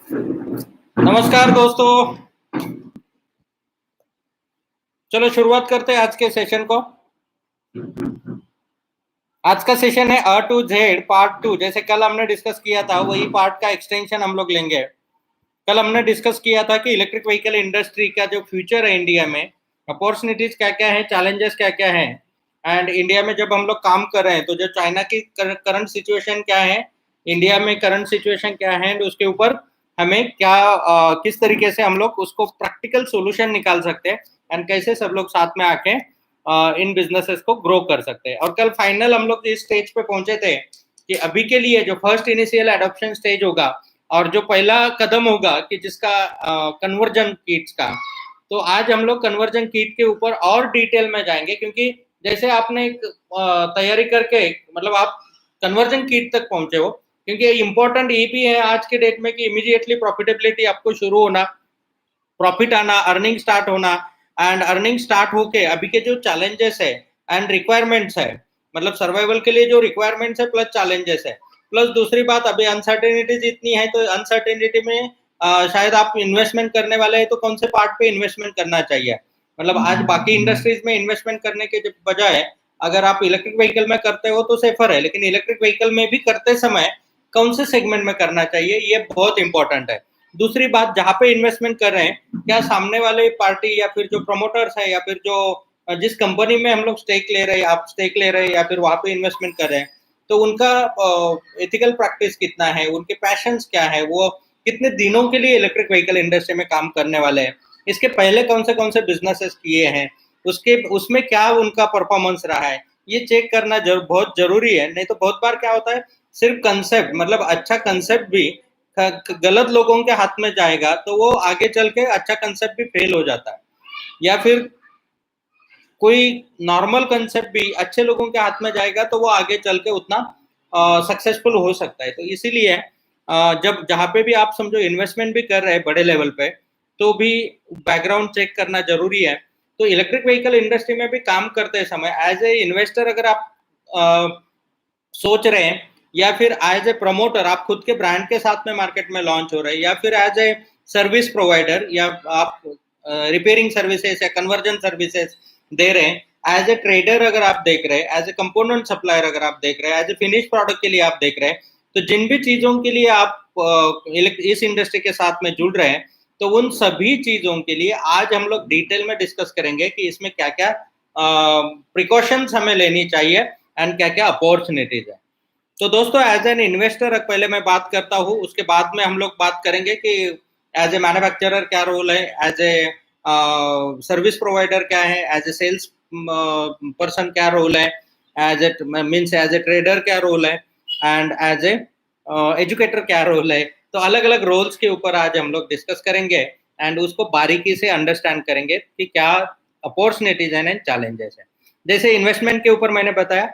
नमस्कार दोस्तों। चलो शुरुआत करते हैं आज के सेशन को। आज का सेशन है अ टू जेड पार्ट 2। जैसे कल हमने डिस्कस किया था वही पार्ट का एक्सटेंशन हम लोग लेंगे। कल हमने डिस्कस किया था कि इलेक्ट्रिक व्हीकल इंडस्ट्री का जो फ्यूचर है इंडिया में, अपॉर्चुनिटीज क्या क्या है, चैलेंजेस क्या क्या है, एंड इंडिया में जब हम लोग काम कर रहे हैं तो जो चाइना की करंट सिचुएशन क्या है, इंडिया में करंट सिचुएशन क्या है, उसके ऊपर हमें क्या किस तरीके से हम लोग उसको प्रैक्टिकल सोल्यूशन निकाल सकते हैं एंड कैसे सब लोग साथ में आके इन बिजनेसेस को ग्रो कर सकते हैं। और कल फाइनल हम लोग इस स्टेज पे पहुंचे थे कि अभी के लिए जो फर्स्ट इनिशियल एडॉप्शन स्टेज होगा और जो पहला कदम होगा कि जिसका कन्वर्जन किट्स का, तो आज हम लोग कन्वर्जन किट के ऊपर और डिटेल में जाएंगे, क्योंकि जैसे आपने तैयारी करके मतलब आप कन्वर्जन किट तक पहुंचे हो, क्योंकि इम्पोर्टेंट ये भी है आज के डेट में कि इमीडिएटली प्रॉफिटेबिलिटी आपको शुरू होना, प्रॉफिट आना, अर्निंग स्टार्ट होना, एंड अर्निंग स्टार्ट होके अभी के जो चैलेंजेस है एंड रिक्वायरमेंट्स है, मतलब सर्वाइवल के लिए जो रिक्वायरमेंट्स है प्लस चैलेंजेस है, प्लस दूसरी बात अभी अनसर्टेनिटीज इतनी है, तो अनसर्टेनिटी में शायद आप इन्वेस्टमेंट करने वाले हैं तो कौन से पार्ट पे इन्वेस्टमेंट करना चाहिए। मतलब आज बाकी इंडस्ट्रीज में इन्वेस्टमेंट करने के बजाय अगर आप इलेक्ट्रिक व्हीकल में करते हो तो सेफर है, लेकिन इलेक्ट्रिक व्हीकल में भी करते समय कौन से सेगमेंट में करना चाहिए ये बहुत इंपॉर्टेंट है। दूसरी बात, जहां पे इन्वेस्टमेंट कर रहे हैं क्या सामने वाले पार्टी या फिर जो प्रमोटर्स है या फिर जो जिस कंपनी में हम लोग स्टेक ले रहे हैं, आप स्टेक ले रहे हैं या फिर वहां पे इन्वेस्टमेंट कर रहे हैं, तो उनका एथिकल प्रैक्टिस कितना है, उनके पैशंस क्या है, वो कितने दिनों के लिए इलेक्ट्रिक व्हीकल इंडस्ट्री में काम करने वाले हैं, इसके पहले कौन से बिजनेसेस किए हैं, उसके उसमें क्या उनका परफॉर्मेंस रहा है, ये चेक करना बहुत जरूरी है। नहीं तो बहुत बार क्या होता है, सिर्फ कंसेप्ट मतलब अच्छा कंसेप्ट भी गलत लोगों के हाथ में जाएगा तो वो आगे चल के अच्छा कंसेप्ट भी फेल हो जाता है, या फिर कोई नॉर्मल कंसेप्ट भी अच्छे लोगों के हाथ में जाएगा तो वो आगे चल के उतना सक्सेसफुल हो सकता है। तो इसीलिए जब जहाँ पे भी आप समझो इन्वेस्टमेंट भी कर रहे हैं बड़े लेवल पे, तो भी बैकग्राउंड चेक करना जरूरी है। तो इलेक्ट्रिक व्हीकल इंडस्ट्री में भी काम करते समय एज ए इन्वेस्टर अगर आप सोच रहे हैं, या फिर एज ए प्रमोटर आप खुद के ब्रांड के साथ में मार्केट में लॉन्च हो रहे हैं, या फिर एज ए सर्विस प्रोवाइडर या आप रिपेयरिंग सर्विसेज या कन्वर्जन सर्विसेज दे रहे हैं, एज ए ट्रेडर अगर आप देख रहे हैं, एज ए कंपोनेंट सप्लायर अगर आप देख रहे हैं, एज ए फिनिश प्रोडक्ट के लिए आप देख रहे हैं, तो जिन भी चीजों के लिए आप इस इंडस्ट्री के साथ में जुड़ रहे हैं, तो उन सभी चीजों के लिए आज हम लोग डिटेल में डिस्कस करेंगे कि इसमें क्या क्या प्रिकॉशंस हमें लेनी चाहिए एंड क्या क्या अपॉर्चुनिटीज है। तो दोस्तों एज एन इन्वेस्टर पहले मैं बात करता हूँ, उसके बाद में हम लोग बात करेंगे कि एज ए मैन्युफैक्चरर क्या रोल है, एज ए सर्विस प्रोवाइडर क्या है, एज ए सेल्स पर्सन क्या रोल है, as a means as a trader क्या रोल है, एंड एज ए एजुकेटर क्या रोल है। तो अलग अलग रोल्स के ऊपर आज हम लोग डिस्कस करेंगे एंड उसको बारीकी से अंडरस्टैंड करेंगे कि क्या अपॉर्चुनिटीज एंड चैलेंजेस है। जैसे इन्वेस्टमेंट के ऊपर मैंने बताया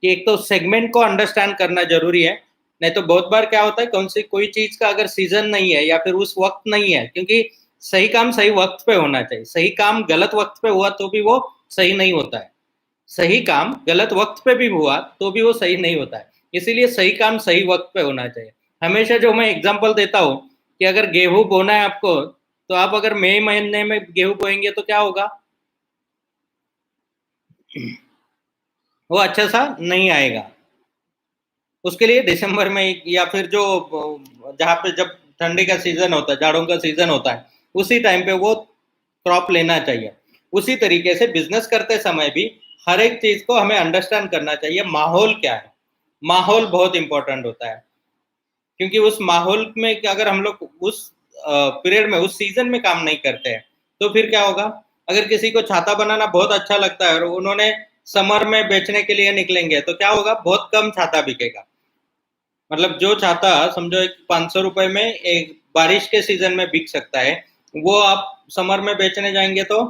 कि एक तो सेगमेंट को अंडरस्टैंड करना जरूरी है। नहीं तो बहुत बार क्या होता है, कोई चीज का अगर सीजन नहीं है या फिर उस वक्त नहीं है, क्योंकि सही काम सही वक्त पे होना चाहिए, सही काम गलत वक्त पे हुआ तो भी वो सही नहीं होता है, सही काम गलत वक्त पे भी हुआ तो भी वो सही नहीं होता है। इसीलिए सही काम सही वक्त पे होना चाहिए। हमेशा जो मैं एग्जांपल देता हूँ कि अगर गेहूं बोना है आपको, तो आप अगर मई महीने में गेहूं बोएंगे तो क्या होगा, वो अच्छा सा नहीं आएगा। उसके लिए दिसंबर में या फिर जो जहाँ पे जब ठंडी का सीजन होता है, जाड़ों का सीजन होता है, उसी टाइम पे वो क्रॉप लेना चाहिए। उसी तरीके से बिजनेस करते समय भी हर एक चीज को हमें अंडरस्टैंड करना चाहिए, माहौल क्या है, माहौल बहुत इंपॉर्टेंट होता है। क्योंकि उस माहौल में अगर हम लोग उस पीरियड में उस सीजन में काम नहीं करते हैं तो फिर क्या होगा। अगर किसी को छाता बनाना बहुत अच्छा लगता है और उन्होंने समर में बेचने के लिए निकलेंगे तो क्या होगा, बहुत कम छाता बिकेगा। मतलब जो छाता समझो एक 500 रुपए में एक बारिश के सीजन में बिक सकता है, वो आप समर में बेचने जाएंगे तो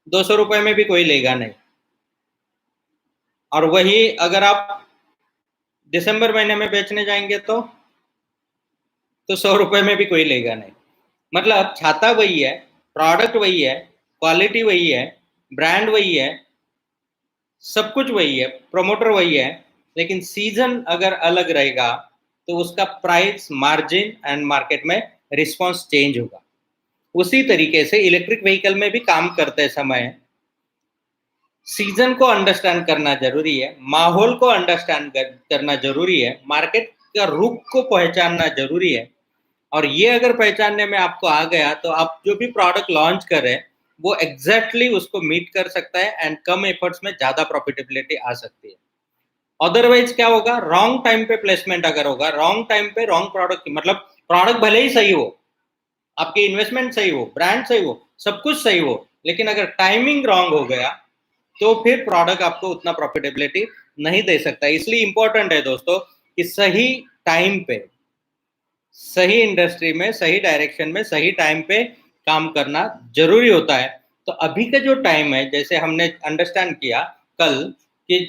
200 रुपए में भी कोई लेगा नहीं। और वही अगर आप दिसंबर महीने में बेचने जाएंगे तो 100 रुपए में भी कोई लेगा नहीं। मतलब छाता वही है, प्रोडक्ट वही है, क्वालिटी वही है, ब्रांड वही है, सब कुछ वही है, प्रमोटर वही है, लेकिन सीजन अगर अलग रहेगा तो उसका प्राइस मार्जिन एंड मार्केट में रिस्पॉन्स चेंज होगा। उसी तरीके से इलेक्ट्रिक व्हीकल में भी काम करते समय सीजन को अंडरस्टैंड करना जरूरी है, माहौल को अंडरस्टैंड करना जरूरी है, मार्केट का रुख को पहचानना जरूरी है। और ये अगर पहचानने में आपको आ गया तो आप जो भी प्रोडक्ट लॉन्च कर रहे हैं वो एग्जैक्टली उसको मीट कर सकता है एंड कम एफर्ट्स में ज्यादा प्रॉफिटेबिलिटी आ सकती है। अदरवाइज क्या होगा, रॉन्ग टाइम पे प्लेसमेंट अगर होगा, रॉन्ग टाइम पे रॉन्ग प्रोडक्ट, मतलब प्रोडक्ट भले ही सही हो, आपकी इन्वेस्टमेंट सही हो, ब्रांड सही हो, सब कुछ सही हो, लेकिन अगर टाइमिंग रॉन्ग हो गया तो फिर प्रोडक्ट आपको उतना प्रॉफिटेबिलिटी नहीं दे सकता। इसलिए इंपॉर्टेंट है दोस्तों कि सही टाइम पे, सही इंडस्ट्री में, सही डायरेक्शन में, सही टाइम पे काम करना जरूरी होता है। तो अभी का जो टाइम है, जैसे हमने अंडरस्टैंड किया कल कि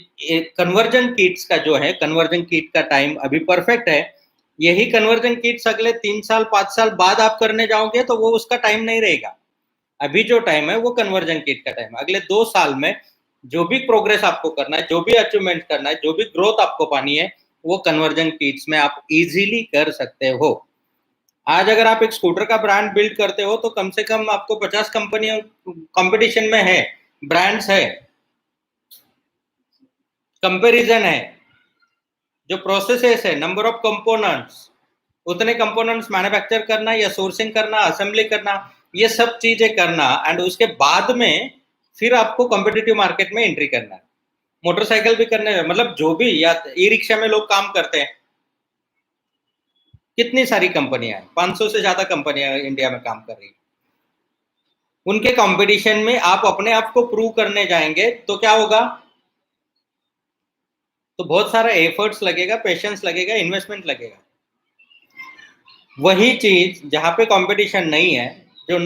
कन्वर्जन किट्स का जो है, कन्वर्जन किट का टाइम अभी परफेक्ट है। यही कन्वर्जन किट्स अगले 3 साल 5 साल बाद आप करने जाओगे तो वो उसका टाइम नहीं रहेगा। अभी जो टाइम है वो कन्वर्जन किट का टाइम है। अगले 2 साल में जो भी प्रोग्रेस आपको करना है, जो भी अचीवमेंट करना है, जो भी ग्रोथ आपको पानी है, वो कन्वर्जन किट्स में आप इजीली कर सकते हो। आज अगर आप एक स्कूटर का ब्रांड बिल्ड करते हो तो कम से कम आपको 50 कंपनियां कंपटीशन में है, ब्रांड्स है, कंपैरिजन है, जो प्रोसेसेस है, नंबर ऑफ कंपोनेंट्स, उतने कंपोनेंट्स मैन्युफैक्चर करना या सोर्सिंग करना, असेंबली करना, ये सब चीजें करना एंड उसके बाद में फिर आपको कॉम्पिटिटिव मार्केट में एंट्री करना है। मोटरसाइकिल भी करने में, मतलब जो भी, या ई रिक्शा में लोग काम करते हैं, कितनी सारी कंपनियां हैं, 500 से ज्यादा कंपनियां इंडिया में काम कर रही है। उनके कंपटीशन में आप अपने आप को प्रूव करने जाएंगे तो क्या होगा, तो बहुत सारा एफर्ट्स लगेगा, पेशेंस लगेगा, इन्वेस्टमेंट लगेगा। वही चीज जहां पे कंपटीशन नहीं है, जो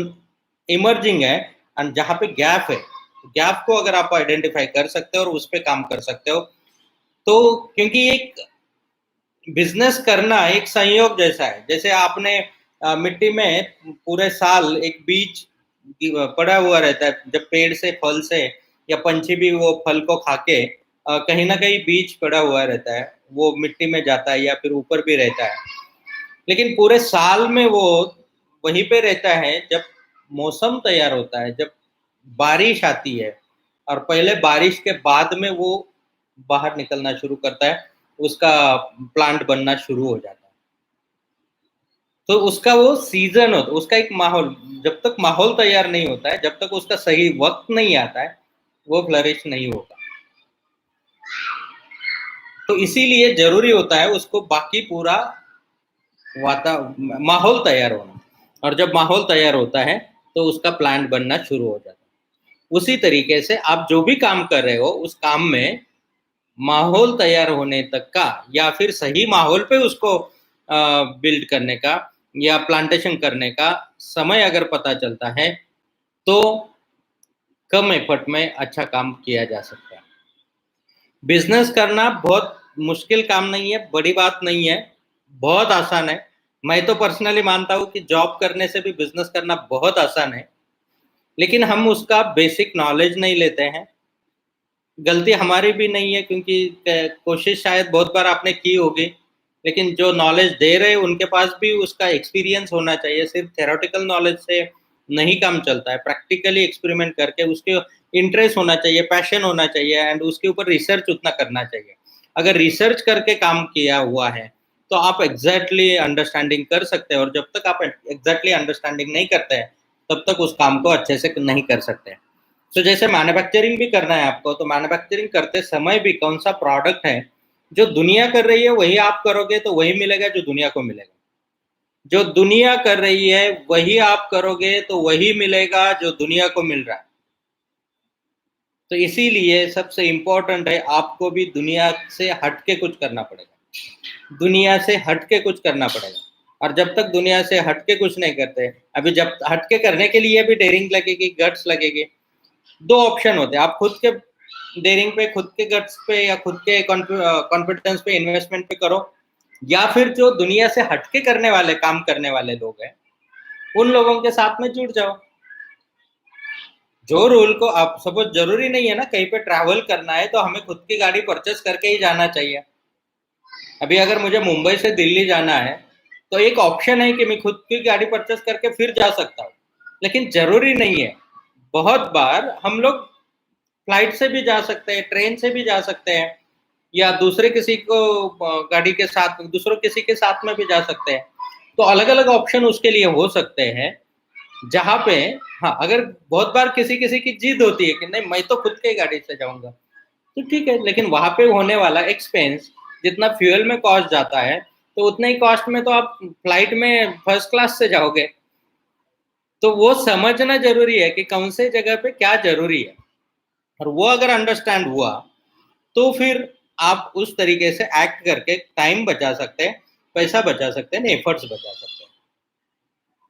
इमर्जिंग है, और जहां पे गैप है, गैप को अगर आप आइडेंटिफाई कर सकते हो और उस पर काम कर सकते हो तो, क्योंकि एक बिजनेस करना एक संयोग जैसा है। जैसे आपने मिट्टी में पूरे साल एक बीज पड़ा हुआ रहता है, जब पेड़ से, फल से, या पंछी भी वो फल को खाके कहीं ना कहीं बीज पड़ा हुआ रहता है, वो मिट्टी में जाता है या फिर ऊपर भी रहता है, लेकिन पूरे साल में वो वहीं पे रहता है। जब मौसम तैयार होता है, जब बारिश आती है, और पहले बारिश के बाद में वो बाहर निकलना शुरू करता है, उसका प्लांट बनना शुरू हो जाता है। तो उसका वो सीजन होता है, उसका एक माहौल, जब तक माहौल तैयार नहीं होता है, जब तक उसका सही वक्त नहीं आता है, वो फ्लरिश नहीं होगा। तो इसीलिए जरूरी होता है उसको बाकी पूरा माहौल तैयार होना, और जब माहौल तैयार होता है तो उसका प्लांट बनना शुरू हो जाता है। उसी तरीके से आप जो भी काम कर रहे हो उस काम में माहौल तैयार होने तक का, या फिर सही माहौल पे उसको बिल्ड करने का या प्लांटेशन करने का समय अगर पता चलता है तो कम एफर्ट में अच्छा काम किया जा सकता है। बिजनेस करना बहुत मुश्किल काम नहीं है, बड़ी बात नहीं है, बहुत आसान है। मैं तो पर्सनली मानता हूँ कि जॉब करने से भी बिजनेस करना बहुत आसान है, लेकिन हम उसका बेसिक नॉलेज नहीं लेते हैं। गलती हमारी भी नहीं है, क्योंकि कोशिश शायद बहुत बार आपने की होगी, लेकिन जो नॉलेज दे रहे उनके पास भी उसका एक्सपीरियंस होना चाहिए। सिर्फ थेरोटिकल नॉलेज से नहीं काम चलता है, प्रैक्टिकली एक्सपेरिमेंट करके उसके इंटरेस्ट होना चाहिए, पैशन होना चाहिए, एंड उसके ऊपर रिसर्च उतना करना चाहिए। अगर रिसर्च करके काम किया हुआ है तो आप एग्जैक्टली अंडरस्टैंडिंग कर सकते हैं, और जब तक आप एग्जैक्टली अंडरस्टैंडिंग नहीं करते हैं तब तक उस काम को अच्छे से नहीं कर सकते। तो जैसे मैन्युफैक्चरिंग भी करना है आपको, तो मैन्युफैक्चरिंग करते समय भी कौन सा प्रोडक्ट है जो दुनिया कर रही है वही आप करोगे तो वही मिलेगा जो दुनिया को मिलेगा, जो दुनिया कर रही है वही आप करोगे तो वही मिलेगा जो दुनिया को मिल रहा है। तो इसीलिए सबसे इम्पोर्टेंट है, आपको भी दुनिया से हट के कुछ करना पड़ेगा, दुनिया से हट के कुछ करना पड़ेगा। और जब तक दुनिया से हट के कुछ नहीं करते, अभी जब हट के करने के लिए भी डेयरिंग लगेगी, गट्स लगेगी। दो ऑप्शन होते हैं, आप खुद के डेयरिंग पे, खुद के गट्स पे, या खुद के कॉन्फिडेंस पे, इन्वेस्टमेंट पे करो, या फिर जो दुनिया से हटके करने वाले, काम करने वाले लोग हैं उन लोगों के साथ में जुड़ जाओ। जो रूल को आप सपोज, जरूरी नहीं है ना कहीं पे ट्रैवल करना है तो हमें खुद की गाड़ी परचेस करके ही जाना चाहिए। अभी अगर मुझे मुंबई से दिल्ली जाना है तो एक ऑप्शन है कि मैं खुद की गाड़ी परचेस करके फिर जा सकता हूँ, लेकिन जरूरी नहीं है। बहुत बार हम लोग फ्लाइट से भी जा सकते हैं, ट्रेन से भी जा सकते हैं, या दूसरे किसी को गाड़ी के साथ, दूसरों किसी के साथ में भी जा सकते हैं। तो अलग अलग ऑप्शन उसके लिए हो सकते हैं, जहाँ पे हाँ, अगर बहुत बार किसी किसी की जिद होती है कि नहीं मैं तो खुद की गाड़ी से जाऊंगा, तो ठीक है, लेकिन वहां पे होने वाला एक्सपेंस, जितना फ्यूल में कॉस्ट जाता है, तो उतना ही कॉस्ट में तो आप फ्लाइट में फर्स्ट क्लास से जाओगे। तो वो समझना जरूरी है कि कौन से जगह पे क्या जरूरी है, और वो अगर अंडरस्टैंड हुआ तो फिर आप उस तरीके से एक्ट करके टाइम बचा सकते हैं, पैसा बचा सकते हैं, एफर्ट्स बचा सकते हैं।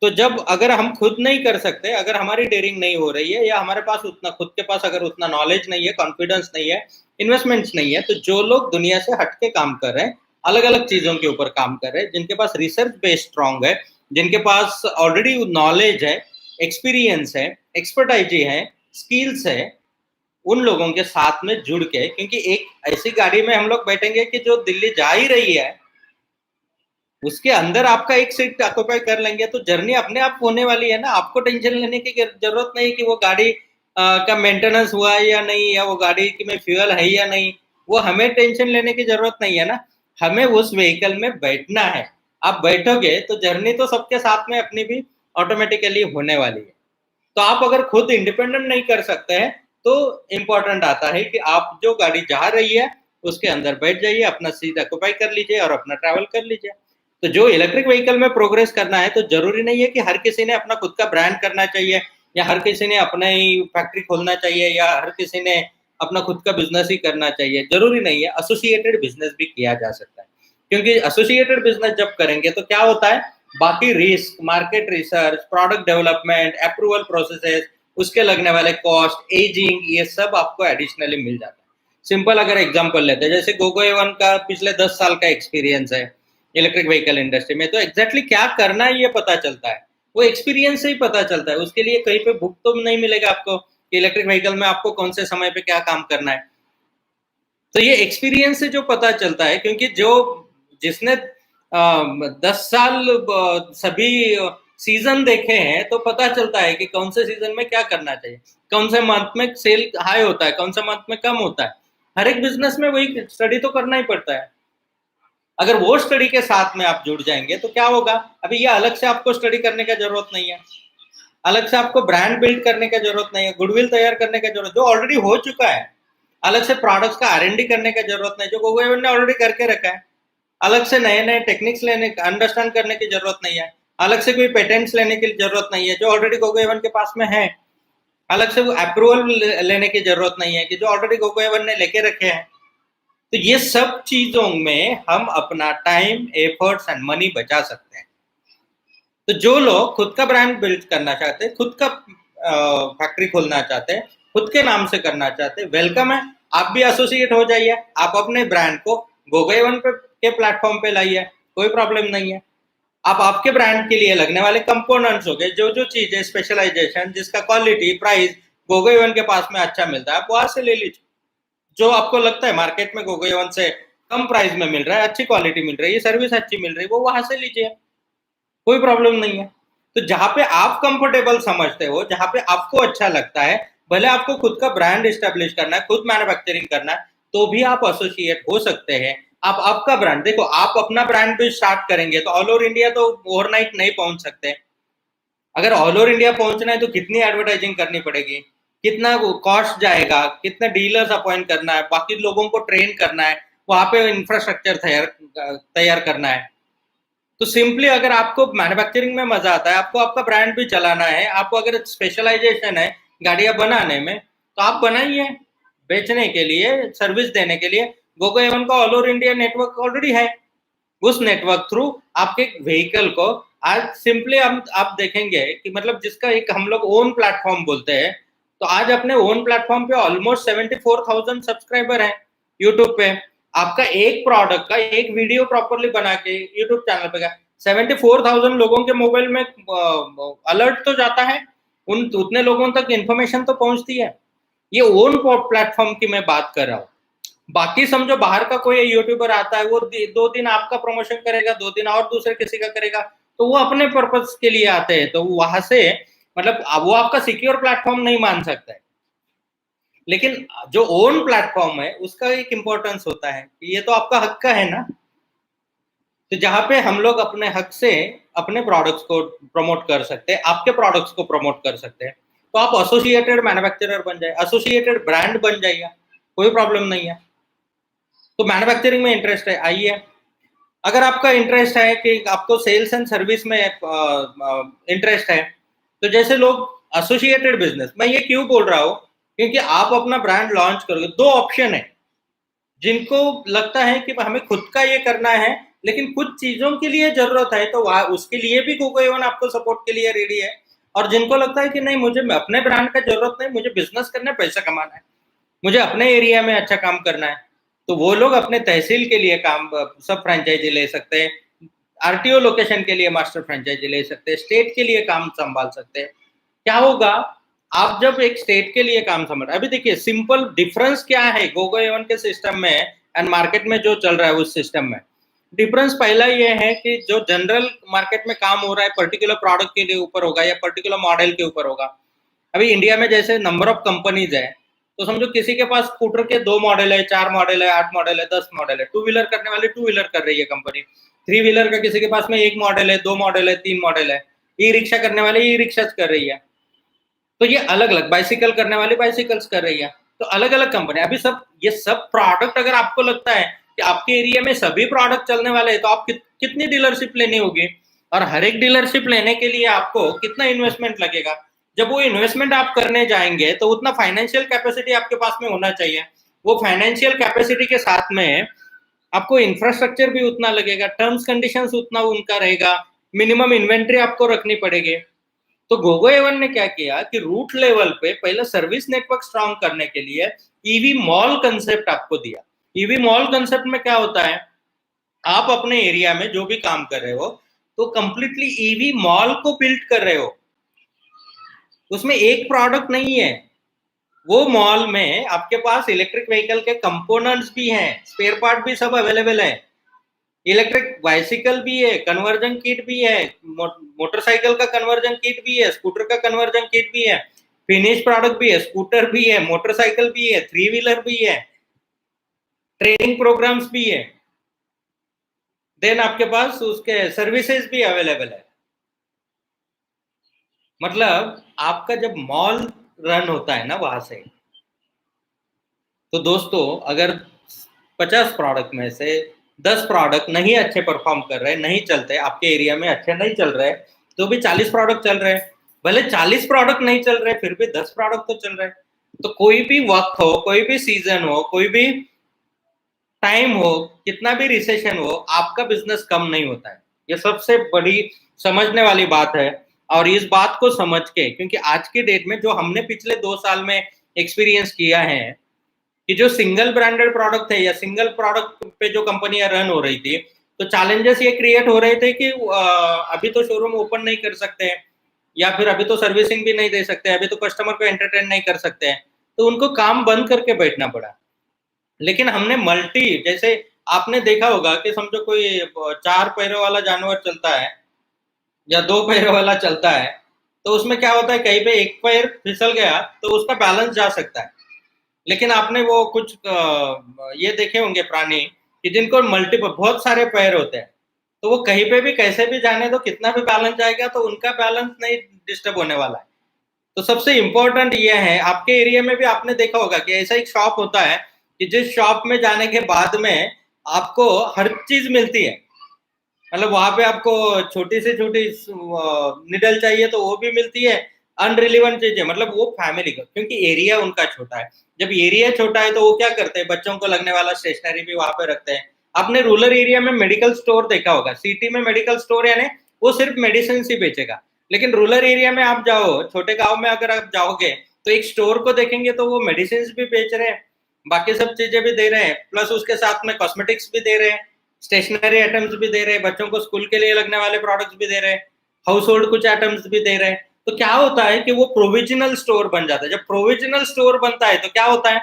तो जब अगर हम खुद नहीं कर सकते, अगर हमारी डेयरिंग नहीं हो रही है, या हमारे पास उतना खुद के पास अगर उतना नॉलेज नहीं है, कॉन्फिडेंस नहीं है, इन्वेस्टमेंट्स नहीं है, तो जो लोग दुनिया से हट के काम कर रहे हैं, अलग अलग चीजों के ऊपर काम कर रहे हैं, जिनके पास रिसर्च बेस स्ट्रांग है, जिनके पास ऑलरेडी नॉलेज है, एक्सपीरियंस है, एक्सपर्टाइज है, स्किल्स है, उन लोगों के साथ में जुड़ के, क्योंकि एक ऐसी गाड़ी में हम लोग बैठेंगे कि जो दिल्ली जा ही रही है, उसके अंदर आपका एक सीट ऑक्यूपाई कर लेंगे, तो जर्नी अपने आप होने वाली है ना। आपको टेंशन लेने की जरूरत नहीं कि वो गाड़ी का मेंटेनेंस हुआ है या नहीं, या वो गाड़ी की में फ्यूल है या नहीं, वो हमें टेंशन लेने की जरूरत नहीं है ना। हमें उस व्हीकल में बैठना है। आप बैठोगे तो जर्नी तो सबके साथ में अपनी भी ऑटोमेटिकली होने वाली है। तो आप अगर खुद इंडिपेंडेंट नहीं कर सकते हैं, तो इम्पोर्टेंट आता है कि आप जो गाड़ी जा रही है उसके अंदर बैठ जाइए, अपना सीट ऑक्यूपाई कर लीजिए और अपना ट्रैवल कर लीजिए। तो जो इलेक्ट्रिक व्हीकल में प्रोग्रेस करना है, तो जरूरी नहीं है कि हर किसी ने अपना खुद का ब्रांड करना चाहिए, या हर किसी ने अपना ही फैक्ट्री खोलना चाहिए, या हर किसी ने अपना खुद का बिजनेस ही करना चाहिए। जरूरी नहीं है, एसोसिएटेड बिजनेस भी किया जा सकता है। क्योंकि एसोसिएटेड बिजनेस जब करेंगे तो क्या होता है, बाकी risk, market research, product development, approval processes, उसके लगने वाले कॉस्ट, एजिंग, ये सब आपको एडिशनली मिल जाता है। सिंपल अगर एग्जांपल लेते हैं, जैसे गोगो एवन का पिछले 10 साल का एक्सपीरियंस है इलेक्ट्रिक व्हीकल इंडस्ट्री में, तो एग्जैक्टली क्या करना है ये पता चलता है, वो एक्सपीरियंस से ही पता चलता है। उसके लिए कहीं पे बुक तो नहीं मिलेगा आपको कि इलेक्ट्रिक व्हीकल में आपको कौन से समय पे क्या काम करना है। तो ये एक्सपीरियंस से जो पता चलता है, क्योंकि जो जिसने 10 साल सभी सीजन देखे हैं, तो पता चलता है कि कौन से सीजन में क्या करना चाहिए, कौन से मंथ में सेल हाई होता है, कौन से मंथ में कम होता है। हर एक बिजनेस में वही स्टडी तो करना ही पड़ता है। अगर वो स्टडी के साथ में आप जुड़ जाएंगे तो क्या होगा, अभी ये अलग से आपको स्टडी करने की जरूरत नहीं है, अलग से आपको ब्रांड बिल्ड करने की जरूरत नहीं है, गुडविल तैयार करने की जरूरत, जो ऑलरेडी हो चुका है। अलग से प्रोडक्ट्स का R&D करने की जरूरत नहीं, जो गूगल ने ऑलरेडी करके रखा है। अलग से नए नए टेक्निक्स लेने, अंडरस्टैंड करने की जरूरत नहीं है। अलग से कोई पेटेंट्स लेने की जरूरत नहीं है, जो ऑलरेडी गोगो एवन के पास में है। अलग से अप्रूवल लेने की जरूरत नहीं है, कि जो ऑलरेडी गोगो एवन ने लेके रखे हैं। तो ये सब चीजों में हम अपना टाइम, एफर्ट्स एंड मनी बचा सकते हैं। तो जो लोग खुद का ब्रांड बिल्ड करना चाहते हैं, खुद का फैक्ट्री खोलना चाहते हैं, खुद के नाम से करना चाहते हैं, वेलकम है। आप भी एसोसिएट हो जाइए, आप अपने ब्रांड को गोगो एवन पे के प्लेटफॉर्म पे लाइए, कोई प्रॉब्लम नहीं है। आप आपके ब्रांड के लिए लगने वाले कंपोनेंट्स हो गए, जो जो चीजें स्पेशलाइजेशन, जिसका क्वालिटी, प्राइस गोगो एवन के पास में अच्छा मिलता है, आप वहां से ले लीजिए। जो आपको लगता है मार्केट में गोगो एवन से कम प्राइस में मिल रहा है, अच्छी क्वालिटी मिल रही है, सर्विस अच्छी मिल रही है, वो वहां से लीजिए, कोई प्रॉब्लम नहीं है। तो जहां पे आप कंफर्टेबल समझते हो, जहां पे आपको अच्छा लगता है, भले आपको खुद का ब्रांड एस्टेब्लिश करना है, खुद मैन्युफैक्चरिंग करना है, तो भी आप एसोसिएट हो सकते हैं। आप आपका ब्रांड देखो, आप अपना ब्रांड भी स्टार्ट करेंगे तो ऑल ओवर इंडिया तो ओवरनाइट नहीं पहुंच सकते। अगर ऑल ओवर इंडिया पहुंचना है तो कितनी एडवर्टाइजिंग करनी पड़ेगी, कितना कॉस्ट जाएगा, कितने डीलर्स अपॉइंट करना है, बाकी लोगों को ट्रेन करना है, वहां पे इंफ्रास्ट्रक्चर तैयार करना है। तो सिंपली अगर आपको मैन्युफैक्चरिंग में मजा आता है, आपको आपका ब्रांड भी चलाना है, आपको अगर स्पेशलाइजेशन है गाड़ियां बनाने में, तो आप बनाइए। बेचने के लिए, सर्विस देने के लिए गोगो एवन का all over India network already है। उस नेटवर्क थ्रू आपके व्हीकल को आज सिंपली हम आप देखेंगे कि मतलब जिसका एक हम लोग ओन प्लेटफॉर्म बोलते हैं, तो आज अपने ओन प्लेटफॉर्म पे ऑलमोस्ट 74,000 सब्सक्राइबर हैं यूट्यूब पे। आपका एक प्रोडक्ट का एक वीडियो प्रॉपरली बना के यूट्यूब चैनल पे 74,000 लोगों के मोबाइल में अलर्ट तो जाता है, उन उतने लोगों तक इंफॉर्मेशन तो पहुंचती है। ये ओन प्लेटफॉर्म की मैं बात कर रहा हूँ। बाकी समझो बाहर का कोई यूट्यूबर आता है, वो 2 दिन आपका प्रमोशन करेगा, 2 दिन और दूसरे किसी का करेगा, तो वो अपने पर्पस के लिए आते हैं, तो वहां से मतलब वो आपका सिक्योर प्लेटफॉर्म नहीं मान सकता है। लेकिन जो ओन प्लेटफॉर्म है उसका एक इंपॉर्टेंस होता है कि ये तो आपका हक का है ना, तो जहां पे हम लोग अपने हक से अपने प्रोडक्ट्स को प्रमोट कर सकते हैं, आपके प्रोडक्ट्स को प्रमोट कर सकते हैं, तो आप एसोसिएटेड मैन्युफैक्चरर बन जाए, एसोसिएटेड ब्रांड बन जाइए, कोई प्रॉब्लम नहीं है। तो मैन्युफैक्चरिंग में इंटरेस्ट है, आइए। अगर आपका इंटरेस्ट है कि आपको सेल्स एंड सर्विस में इंटरेस्ट है, तो जैसे लोग एसोसिएटेड बिजनेस, मैं ये क्यों बोल रहा हूँ, क्योंकि आप अपना ब्रांड लॉन्च करोगे, 2 ऑप्शन है। जिनको लगता है कि हमें खुद का ये करना है लेकिन कुछ चीजों के लिए जरूरत है, तो वह उसके लिए भी गोगो एवन आपको सपोर्ट के लिए रेडी है। और जिनको लगता है कि नहीं, मुझे अपने ब्रांड का जरूरत नहीं, मुझे बिजनेस करना है, पैसा कमाना है, मुझे अपने एरिया में अच्छा काम करना है, तो वो लोग अपने तहसील के लिए काम सब फ्रेंचाइजी ले सकते हैं, आरटीओ लोकेशन के लिए मास्टर फ्रेंचाइजी ले सकते हैं, स्टेट के लिए काम संभाल सकते हैं। क्या होगा, आप जब एक स्टेट के लिए काम संभाल, अभी देखिए सिंपल डिफरेंस क्या है गोगो एवन के सिस्टम में एंड मार्केट में जो चल रहा है उस सिस्टम में। डिफरेंस पहला ये है कि जो जनरल मार्केट में काम हो रहा है पर्टिकुलर प्रोडक्ट के लिए ऊपर होगा या पर्टिकुलर मॉडल के ऊपर होगा। अभी इंडिया में जैसे नंबर ऑफ कंपनीज है, तो समझो किसी के पास स्कूटर के 2 मॉडल है, 4 मॉडल है, 8 मॉडल है, 10 मॉडल है, 2 व्हीलर करने वाले 2 व्हीलर कर रही है कंपनी, 3 व्हीलर का किसी के पास में 1 मॉडल है, 2 मॉडल है, 3 मॉडल है, ई रिक्शा करने वाले ई रिक्शा कर रही है, तो ये अलग अलग, बाइसिकल करने वाली बाइसिकल्स कर रही है, तो अलग अलग कंपनी। अभी सब ये सब प्रोडक्ट अगर आपको लगता है कि आपके एरिया में सभी प्रोडक्ट चलने वाले हैं, तो आप कितनी डीलरशिप लेनी होगी, और हर एक डीलरशिप लेने के लिए आपको कितना इन्वेस्टमेंट लगेगा। जब वो इन्वेस्टमेंट आप करने जाएंगे तो उतना फाइनेंशियल कैपेसिटी आपके पास में होना चाहिए। वो फाइनेंशियल कैपेसिटी के साथ में आपको इंफ्रास्ट्रक्चर भी उतना लगेगा, टर्म्स कंडीशंस उतना उनका रहेगा, मिनिमम इन्वेंट्री आपको रखनी पड़ेगी। तो गोगो एवन ने क्या किया कि रूट लेवल पे पहले सर्विस नेटवर्क स्ट्रांग करने के लिए ईवी मॉल कंसेप्ट आपको दिया। ईवी मॉल कंसेप्ट में क्या होता है, आप अपने एरिया में जो भी काम कर रहे हो तो कंप्लीटली ईवी मॉल को बिल्ड कर रहे हो, उसमें एक प्रोडक्ट नहीं है, वो मॉल में आपके पास इलेक्ट्रिक व्हीकल के कंपोनेंट्स भी हैं, स्पेयर पार्ट भी सब अवेलेबल है, इलेक्ट्रिक बाइसिकल भी है, कन्वर्जन किट भी है, मोटरसाइकिल का कन्वर्जन किट भी है, स्कूटर का कन्वर्जन किट भी है, फिनिश प्रोडक्ट भी है, स्कूटर भी है, मोटरसाइकिल भी है, 3 व्हीलर भी है, ट्रेनिंग प्रोग्राम्स भी है, देन आपके पास उसके सर्विसेज भी अवेलेबल है। मतलब आपका जब मॉल रन होता है ना वहां से, तो दोस्तों अगर 50 प्रोडक्ट में से 10 प्रोडक्ट नहीं अच्छे परफॉर्म कर रहे, नहीं चलते, आपके एरिया में अच्छे नहीं चल रहे, तो भी 40 प्रोडक्ट चल रहे हैं। भले 40 प्रोडक्ट नहीं चल रहे फिर भी 10 प्रोडक्ट तो चल रहे हैं। तो कोई भी वक्त हो, कोई भी सीजन हो, कोई भी टाइम हो, कितना भी रिसेशन हो, आपका बिजनेस कम नहीं होता है। ये सबसे बड़ी समझने वाली बात है। और इस बात को समझ के, क्योंकि आज के डेट में जो हमने पिछले 2 साल में एक्सपीरियंस किया है कि जो सिंगल ब्रांडेड प्रोडक्ट थे या सिंगल प्रोडक्ट पे जो कंपनियां रन हो रही थी, तो चैलेंजेस ये क्रिएट हो रहे थे कि अभी तो शोरूम ओपन नहीं कर सकते हैं, या फिर अभी तो सर्विसिंग भी नहीं दे सकते, अभी तो कस्टमर को एंटरटेन नहीं कर सकते हैं, तो उनको काम बंद करके बैठना पड़ा। लेकिन हमने मल्टी, जैसे आपने देखा होगा कि समझो कोई 4 पैरों वाला जानवर चलता है या 2 पैरों वाला चलता है, तो उसमें क्या होता है, कहीं पे एक पैर फिसल गया तो उसका बैलेंस जा सकता है। लेकिन आपने वो कुछ ये देखे होंगे प्राणी कि जिनको मल्टीपल बहुत सारे पैर होते हैं, तो वो कहीं पे भी कैसे भी जाने दो, कितना भी बैलेंस जाएगा तो उनका बैलेंस नहीं डिस्टर्ब होने वाला है। तो सबसे इम्पोर्टेंट ये है, आपके एरिया में भी आपने देखा होगा कि ऐसा एक शॉप होता है कि जिस शॉप में जाने के बाद में आपको हर चीज मिलती है। मतलब वहां पे आपको छोटी से छोटी निडल चाहिए तो वो भी मिलती है, अनरिलीवेंट चीजें, मतलब वो फैमिली का, क्योंकि एरिया उनका छोटा है। जब एरिया छोटा है तो वो क्या करते हैं, बच्चों को लगने वाला स्टेशनरी भी वहां पे रखते हैं। आपने रूरल एरिया में मेडिकल स्टोर देखा होगा, सिटी में मेडिकल स्टोर यानी वो सिर्फ मेडिसिन ही बेचेगा, लेकिन रूरल एरिया में आप जाओ, छोटे गाँव में अगर आप जाओगे तो एक स्टोर को देखेंगे तो वो मेडिसिन भी बेच रहे हैं, बाकी सब चीजें भी दे रहे हैं, प्लस उसके साथ में कॉस्मेटिक्स भी दे रहे हैं, स्टेशनरी आइटम्स भी दे रहे हैं, बच्चों को स्कूल के लिए लगने वाले प्रोडक्ट्स भी दे रहे हैं, हाउस होल्ड कुछ आइटम्स भी दे रहे हैं। तो क्या होता है कि वो प्रोविजनल स्टोर बन जाता है। जब प्रोविजनल स्टोर बनता है तो क्या होता है,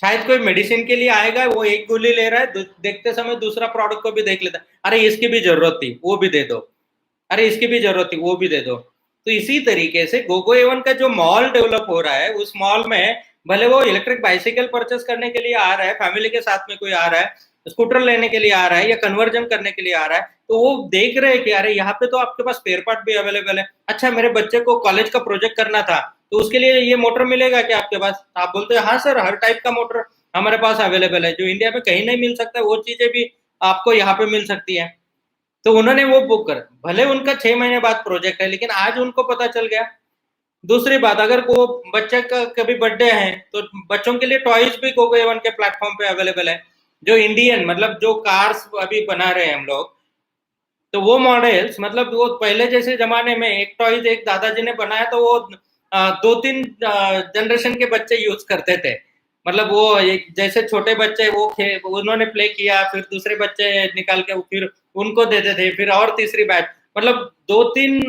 शायद कोई मेडिसिन के लिए आएगा, वो एक गोली ले रहा है, देखते समय दूसरा प्रोडक्ट को भी देख लेता है, अरे इसकी भी जरूरत थी, वो भी दे दो, अरे इसकी भी जरूरत थी, वो भी दे दो। तो इसी तरीके से गोगो एवन का जो मॉल डेवलप हो रहा है, उस मॉल में भले वो इलेक्ट्रिक बाइसिकल परचेस करने के लिए आ रहा है, फैमिली के साथ में कोई आ रहा है, स्कूटर लेने के लिए आ रहा है या कन्वर्जन करने के लिए आ रहा है, तो वो देख रहे हैं कि अरे यहाँ पे तो आपके पास स्पेयर पार्ट भी अवेलेबल है। अच्छा, मेरे बच्चे को कॉलेज का प्रोजेक्ट करना था, तो उसके लिए ये मोटर मिलेगा क्या आपके पास? आप बोलते हैं हाँ सर, हर टाइप का मोटर हमारे पास अवेलेबल है, जो इंडिया में कहीं नहीं मिल सकता वो चीजें भी आपको यहाँ पे मिल सकती है। तो उन्होंने वो बुक कर, भले उनका 6 महीने बाद प्रोजेक्ट है, लेकिन आज उनको पता चल गया। दूसरी बात, अगर वो बच्चे का कभी बर्थडे है तो बच्चों के लिए टॉयज भी गोगो एवन के प्लेटफॉर्म पे अवेलेबल है। जो इंडियन मतलब जो कार्स अभी बना रहे हैं हम लोग, तो वो मॉडल्स मतलब वो पहले जैसे जमाने में एक टॉयज एक दादाजी ने बनाया तो वो 2-3 जनरेशन के बच्चे यूज करते थे। मतलब वो एक जैसे छोटे बच्चे वो उन्होंने प्ले किया, फिर दूसरे बच्चे निकाल के फिर उनको देते थे, फिर और तीसरी बैच, मतलब 2-3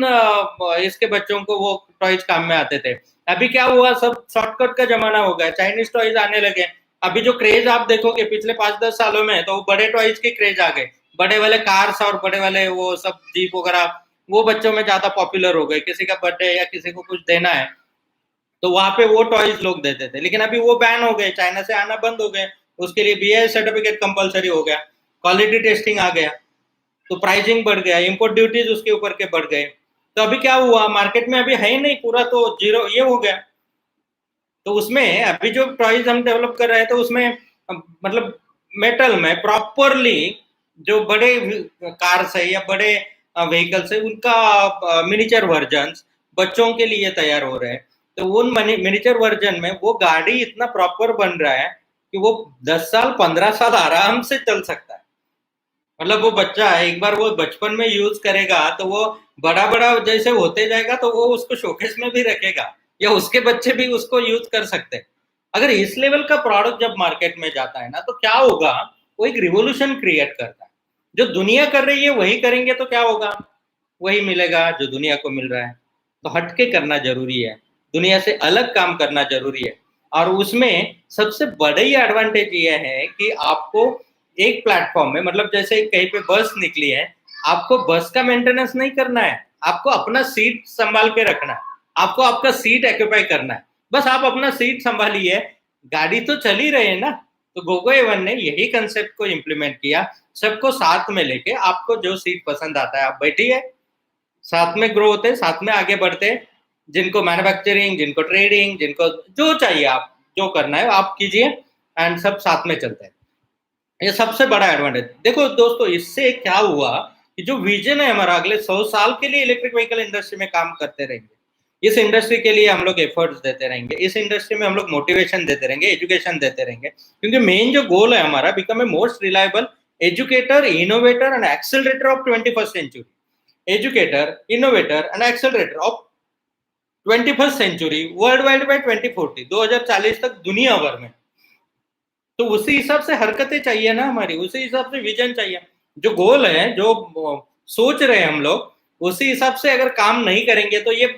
इसके बच्चों को वो टॉयज काम में आते थे। अभी क्या हुआ, सब शॉर्टकट का जमाना हो गया, चाइनीज टॉयज आने लगे। अभी जो क्रेज आप देखोगे पिछले 5-10 सालों में, तो बड़े टॉयज के क्रेज आ गए, बड़े वाले कार्स और बड़े वाले वो सब जीप वगैरह, वो बच्चों में ज्यादा पॉपुलर हो गए। किसी का बर्थडे या किसी को कुछ देना है तो वहां पे वो टॉयज लोग देते थे, लेकिन अभी वो बैन हो गए, चाइना से आना बंद हो गए, उसके लिए बीआई सर्टिफिकेट कंपलसरी हो गया, क्वालिटी टेस्टिंग आ गया, तो प्राइसिंग बढ़ गया, इंपोर्ट ड्यूटीज उसके ऊपर के बढ़ गए। तो अभी क्या हुआ, मार्केट में अभी है ही नहीं, पूरा तो जीरो ये हो गया। तो उसमें अभी जो टॉयज हम डेवलप कर रहे हैं तो उसमें मतलब मेटल में प्रॉपरली जो बड़े कार्स है या बड़े व्हीकल्स है उनका मिनिचर वर्जन बच्चों के लिए तैयार हो रहे हैं। तो उन मिनिचर वर्जन में वो गाड़ी इतना प्रॉपर बन रहा है कि वो 10 साल 15 साल आराम से चल सकता है। मतलब वो बच्चा है, एक बार वो बचपन में यूज करेगा तो वो बड़ा बड़ा जैसे होते जाएगा तो वो उसको शोकेस में भी रखेगा, या उसके बच्चे भी उसको यूज कर सकते हैं। अगर इस लेवल का प्रोडक्ट जब मार्केट में जाता है ना, तो क्या होगा, वो एक रिवोल्यूशन क्रिएट करता है। जो दुनिया कर रही है वही करेंगे तो क्या होगा, वही मिलेगा जो दुनिया को मिल रहा है। तो हटके करना जरूरी है, दुनिया से अलग काम करना जरूरी है। और उसमें सबसे बड़ी एडवांटेज ये है कि आपको एक प्लेटफॉर्म में, मतलब जैसे कहीं पे बस निकली है, आपको बस का मेंटेनेंस नहीं करना है, आपको अपना सीट संभाल के रखना है, आपको आपका सीट ऑक्यूपाई करना है, बस आप अपना सीट संभालिए, गाड़ी तो चल ही रहे है ना। तो गोगो एवन ने यही कंसेप्ट को इम्प्लीमेंट किया, सबको साथ में लेके, आपको जो सीट पसंद आता है आप बैठिए, साथ में ग्रो होते, साथ में आगे बढ़ते, जिनको मैन्युफैक्चरिंग, जिनको ट्रेडिंग, जिनको जो चाहिए आप जो करना है आप कीजिए, एंड सब साथ में चलते हैं। ये सबसे बड़ा एडवांटेज। देखो दोस्तों, इससे क्या हुआ कि जो विजन है हमारा, अगले 100 साल के लिए इलेक्ट्रिक व्हीकल इंडस्ट्री में काम करते रहेंगे, इस इंडस्ट्री के लिए हम लोग एफर्ट्स देते रहेंगे, इस इंडस्ट्री में हम लोग मोटिवेशन देते रहेंगे, एजुकेशन देते रहेंगे, क्योंकि मेन जो गोल है हमारा, become a most reliable educator, innovator and accelerator of 21st century. Educator, innovator and accelerator of 21st century world wide by 2040, 2040 तक दुनिया भर में। तो उसी हिसाब से हरकतें चाहिए ना हमारी, उसी हिसाब से विजन चाहिए, जो गोल है, जो सोच रहे हैं हम लोग, उसी हिसाब से अगर काम नहीं करेंगे तो ये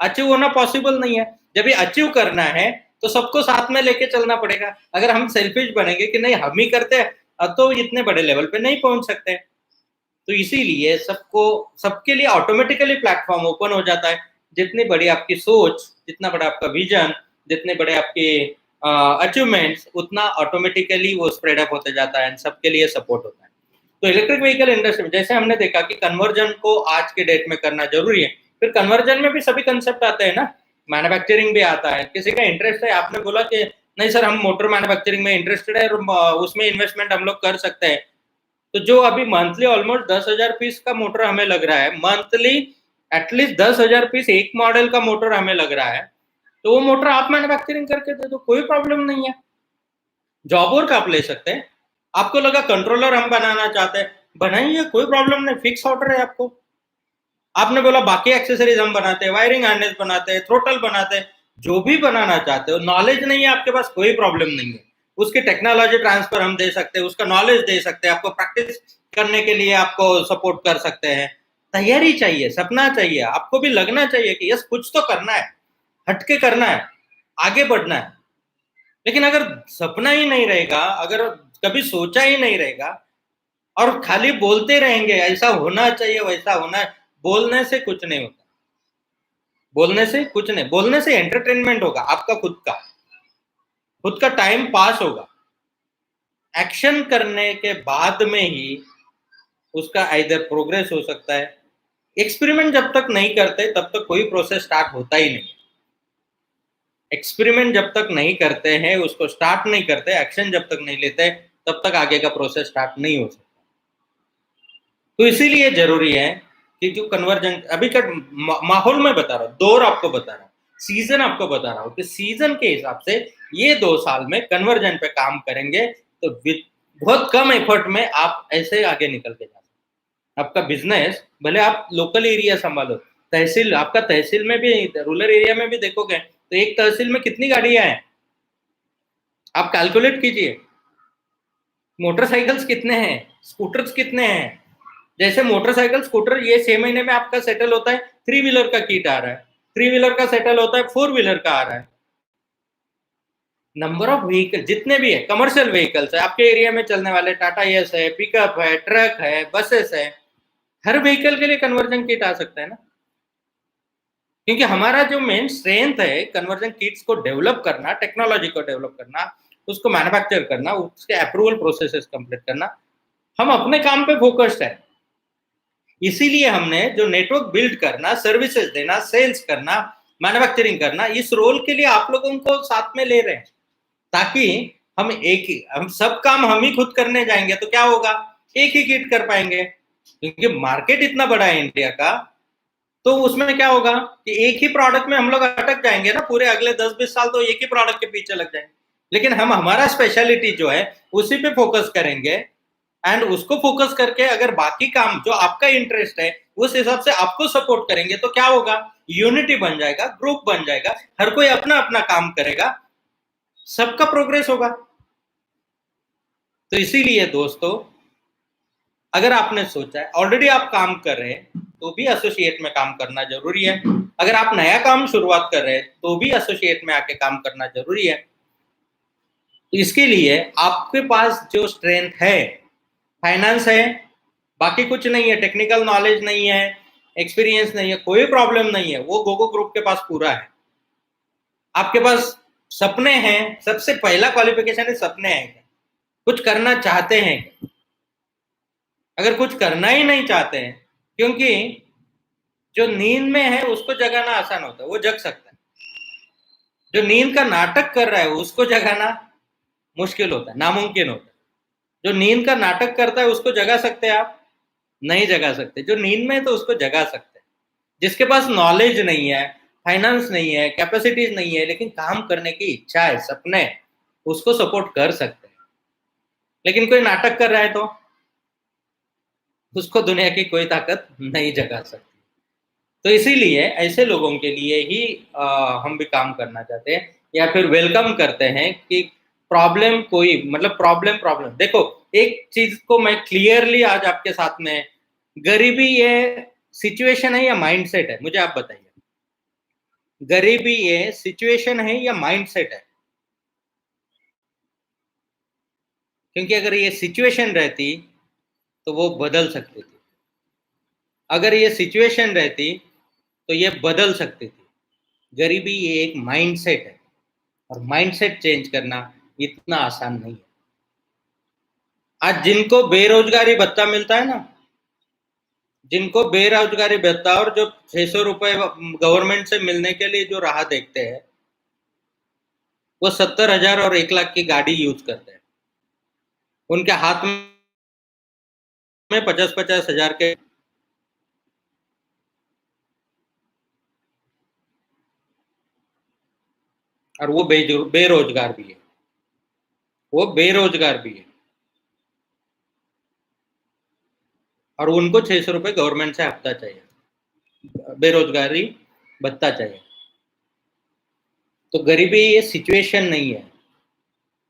अचीव होना पॉसिबल नहीं है। जब ये अचीव करना है तो सबको साथ में लेके चलना पड़ेगा। अगर हम सेल्फिश बनेंगे कि नहीं हम ही करते हैं, तो इतने बड़े लेवल पे नहीं पहुंच सकते। तो इसीलिए सबको, सबके लिए ऑटोमेटिकली प्लेटफॉर्म ओपन हो जाता है। जितनी बड़ी आपकी सोच, जितना बड़ा आपका विजन, जितने बड़े आपके अचीवमेंट्स, उतना ऑटोमेटिकली वो स्प्रेड अप होते जाता है, सबके लिए सपोर्ट होता है। तो इलेक्ट्रिक व्हीकल इंडस्ट्री में जैसे हमने देखा कि कन्वर्जन को आज के डेट में करना जरूरी है, फिर कन्वर्जन में भी सभी कंसेप्ट आते हैं ना, मैन्युफैक्चरिंग भी आता है। किसी का इंटरेस्ट है, आपने बोला कि नहीं सर हम मोटर मैन्युफैक्चरिंग में इंटरेस्टेड है, उसमें इन्वेस्टमेंट हम लोग कर सकते हैं, तो जो अभी मंथली ऑलमोस्ट 10,000 पीस का मोटर हमें लग रहा है, मंथली एटलीस्ट 10,000 पीस एक मॉडल का मोटर हमें लग रहा है, तो वो मोटर आप मैन्युफैक्चरिंग करके दे दो, कोई प्रॉब्लम नहीं है। जॉब वर्क आप ले सकते हैं। आपको लगा कंट्रोलर हम बनाना चाहते हैं, बनाइए, कोई प्रॉब्लम नहीं, फिक्स ऑर्डर है आपको। आपने बोला बाकी एक्सेसरीज हम बनाते हैं, वायरिंग हार्नेस बनाते हैं, थ्रोटल बनाते हैं, जो भी बनाना चाहते हो, नॉलेज नहीं है आपके पास, कोई प्रॉब्लम नहीं है, उसकी टेक्नोलॉजी ट्रांसफर हम दे सकते हैं, उसका नॉलेज दे सकते हैं, आपको प्रैक्टिस करने के लिए आपको सपोर्ट कर सकते हैं। तैयारी चाहिए, सपना चाहिए, आपको भी लगना चाहिए कि यस कुछ तो करना है, हटके करना है, आगे बढ़ना है। लेकिन अगर सपना ही नहीं रहेगा, अगर कभी सोचा ही नहीं रहेगा और खाली बोलते रहेंगे ऐसा होना चाहिए वैसा होना है, बोलने से कुछ नहीं होता। बोलने से कुछ नहीं, बोलने से एंटरटेनमेंट होगा आपका, खुद का टाइम पास होगा। एक्शन करने के बाद में ही उसका आइदर प्रोग्रेस हो सकता है। एक्सपेरिमेंट जब तक नहीं करते तब तक कोई प्रोसेस स्टार्ट होता ही नहीं। एक्सपेरिमेंट जब तक नहीं करते हैं, उसको स्टार्ट नहीं करते, एक्शन जब तक नहीं लेते, तब तक आगे का प्रोसेस स्टार्ट नहीं हो सकता। तो इसीलिए जरूरी है कि जो कन्वर्जन अभी का माहौल में बता रहा हूँ, दौर आपको बता रहा हूँ, सीजन आपको बता रहा हूँ कि सीजन के हिसाब से ये 2 साल में कन्वर्जन पे काम करेंगे तो बहुत कम एफर्ट में आप ऐसे आगे निकल के जा सकते। आपका बिजनेस भले आप लोकल एरिया संभालो, तहसील आपका, तहसील में भी, रूरल एरिया में भी देखोगे तो एक तहसील में कितनी गाड़ियां हैं, आप कैलकुलेट कीजिए। मोटरसाइकिल्स कितने हैं, स्कूटर्स कितने हैं। जैसे मोटरसाइकिल स्कूटर ये 6 महीने में आपका सेटल होता है, 3 व्हीलर का किट आ रहा है, 3 व्हीलर का सेटल होता है, 4 व्हीलर का आ रहा है। नंबर ऑफ व्हीकल जितने भी है, कमर्शियल व्हीकल्स है आपके एरिया में चलने वाले, टाटा एस है, पिकअप है, ट्रक है, बसेस है, हर व्हीकल के लिए कन्वर्जन किट आ सकता है ना। क्योंकि हमारा जो मेन स्ट्रेंथ है कन्वर्जन किट्स को डेवलप करना, टेक्नोलॉजी को डेवलप करना, उसको मैन्युफैक्चर करना, उसके अप्रूवल प्रोसेसेस कंप्लीट करना, हम अपने काम पे फोकस्ड है। इसीलिए हमने जो नेटवर्क बिल्ड करना, सर्विसेज देना, सेल्स करना, मैन्युफैक्चरिंग करना, इस रोल के लिए आप लोगों को साथ में ले रहे हैं, ताकि हम सब काम हम ही खुद करने जाएंगे तो क्या होगा, एक ही किट कर पाएंगे। क्योंकि मार्केट इतना बड़ा है इंडिया का, तो उसमें क्या होगा कि एक ही प्रोडक्ट में हम लोग अटक जाएंगे ना, पूरे अगले 10-20 साल तो एक ही प्रोडक्ट के पीछे लग जाएंगे। लेकिन हम हमारा स्पेशलिटी जो है उसी पे फोकस करेंगे, एंड उसको फोकस करके अगर बाकी काम जो आपका इंटरेस्ट है उस हिसाब से आपको सपोर्ट करेंगे तो क्या होगा, यूनिटी बन जाएगा, ग्रुप बन जाएगा, हर कोई अपना अपना काम करेगा, सबका प्रोग्रेस होगा। तो इसीलिए दोस्तों, अगर आपने सोचा है, ऑलरेडी आप काम कर रहे हैं तो भी एसोसिएट में काम करना जरूरी है। अगर आप नया काम शुरुआत कर रहे हैं तो भी एसोसिएट में आके काम करना जरूरी है। तो इसके लिए आपके पास जो स्ट्रेंथ है, फाइनेंस है, बाकी कुछ नहीं है, टेक्निकल नॉलेज नहीं है, एक्सपीरियंस नहीं है, कोई प्रॉब्लम नहीं है, वो गोगो ग्रुप के पास पूरा है। आपके पास सपने हैं, सबसे पहला क्वालिफिकेशन है सपने हैं, कुछ करना चाहते हैं। अगर कुछ करना ही नहीं चाहते हैं, क्योंकि जो नींद में है उसको जगाना आसान होता है, वो जग सकता है। जो नींद का नाटक कर रहा है उसको जगाना मुश्किल होता है, नामुमकिन होता है। जो नींद का नाटक करता है उसको जगा सकते हैं आप, नहीं जगा सकते। जो नींद में है तो उसको जगा सकते हैं। जिसके पास नॉलेज नहीं है, फाइनेंस नहीं है, कैपेसिटीज नहीं है, लेकिन काम करने की इच्छा है, सपने, उसको सपोर्ट कर सकते हैं। लेकिन कोई नाटक कर रहा है तो उसको दुनिया की कोई ताकत नहीं जगा सकती। तो इसीलिए ऐसे लोगों के लिए ही हम भी काम करना चाहते हैं, या फिर वेलकम करते हैं कि प्रॉब्लम कोई, मतलब प्रॉब्लम प्रॉब्लम देखो, एक चीज को मैं क्लियरली आज आपके साथ में, गरीबी ये सिचुएशन है या माइंडसेट है, मुझे आप बताइए। गरीबी ये सिचुएशन है या माइंडसेट है? क्योंकि अगर ये सिचुएशन रहती तो वो बदल सकती थी, अगर ये सिचुएशन रहती तो ये बदल सकती थी। गरीबी ये एक माइंडसेट है, और माइंडसेट चेंज करना इतना आसान नहीं है। आज जिनको बेरोजगारी भत्ता मिलता है ना, जिनको बेरोजगारी भत्ता और जो 600 रुपए गवर्नमेंट से मिलने के लिए जो राह देखते हैं, वो 70,000 और 1 लाख की गाड़ी यूज करते हैं। उनके हाथ में 50-50 हजार के, और वो बेरोजगार भी है, वो बेरोजगार भी है, और उनको 600 रुपए गवर्नमेंट से हफ्ता चाहिए, बेरोजगारी भत्ता चाहिए। तो गरीबी ये सिचुएशन नहीं है,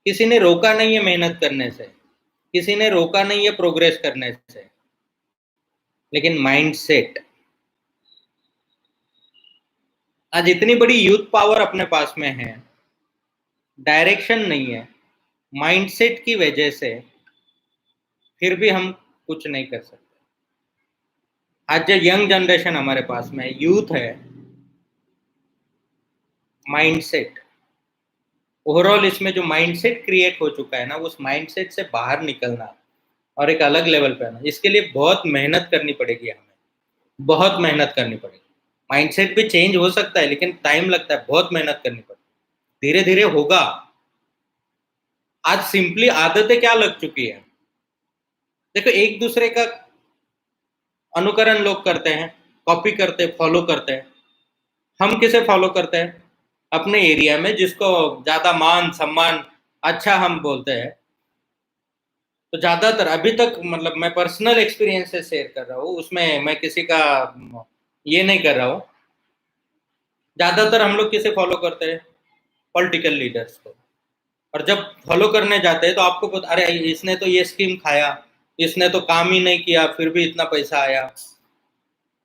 किसी ने रोका नहीं है मेहनत करने से, किसी ने रोका नहीं है प्रोग्रेस करने से, लेकिन माइंडसेट। आज इतनी बड़ी यूथ पावर अपने पास में है, डायरेक्शन नहीं है, माइंडसेट की वजह से फिर भी हम कुछ नहीं कर सकते। आज जो यंग जनरेशन हमारे पास में यूथ है, माइंडसेट ओवरऑल इसमें जो माइंडसेट क्रिएट हो चुका है ना, उस माइंडसेट से बाहर निकलना और एक अलग लेवल पे आना, इसके लिए बहुत मेहनत करनी पड़ेगी हमें, बहुत मेहनत करनी पड़ेगी। माइंडसेट भी चेंज हो सकता है लेकिन टाइम लगता है, बहुत मेहनत करनी पड़ेगी, धीरे धीरे होगा। आज सिंपली आदतें क्या लग चुकी है, देखो एक दूसरे का अनुकरण लोग करते हैं, कॉपी करते हैं, फॉलो करते हैं। हम किसे फॉलो करते हैं? अपने एरिया में जिसको ज्यादा मान सम्मान अच्छा हम बोलते हैं। तो ज्यादातर अभी तक मतलब मैं पर्सनल एक्सपीरियंस से शेयर कर रहा हूँ, उसमें मैं किसी का ये नहीं कर रहा हूँ। ज्यादातर हम लोग किसे फॉलो करते हैं? पॉलिटिकल लीडर्स को। और जब फॉलो करने जाते हैं तो आपको पता, अरे इसने तो ये स्कीम खाया, इसने तो काम ही नहीं किया फिर भी इतना पैसा आया।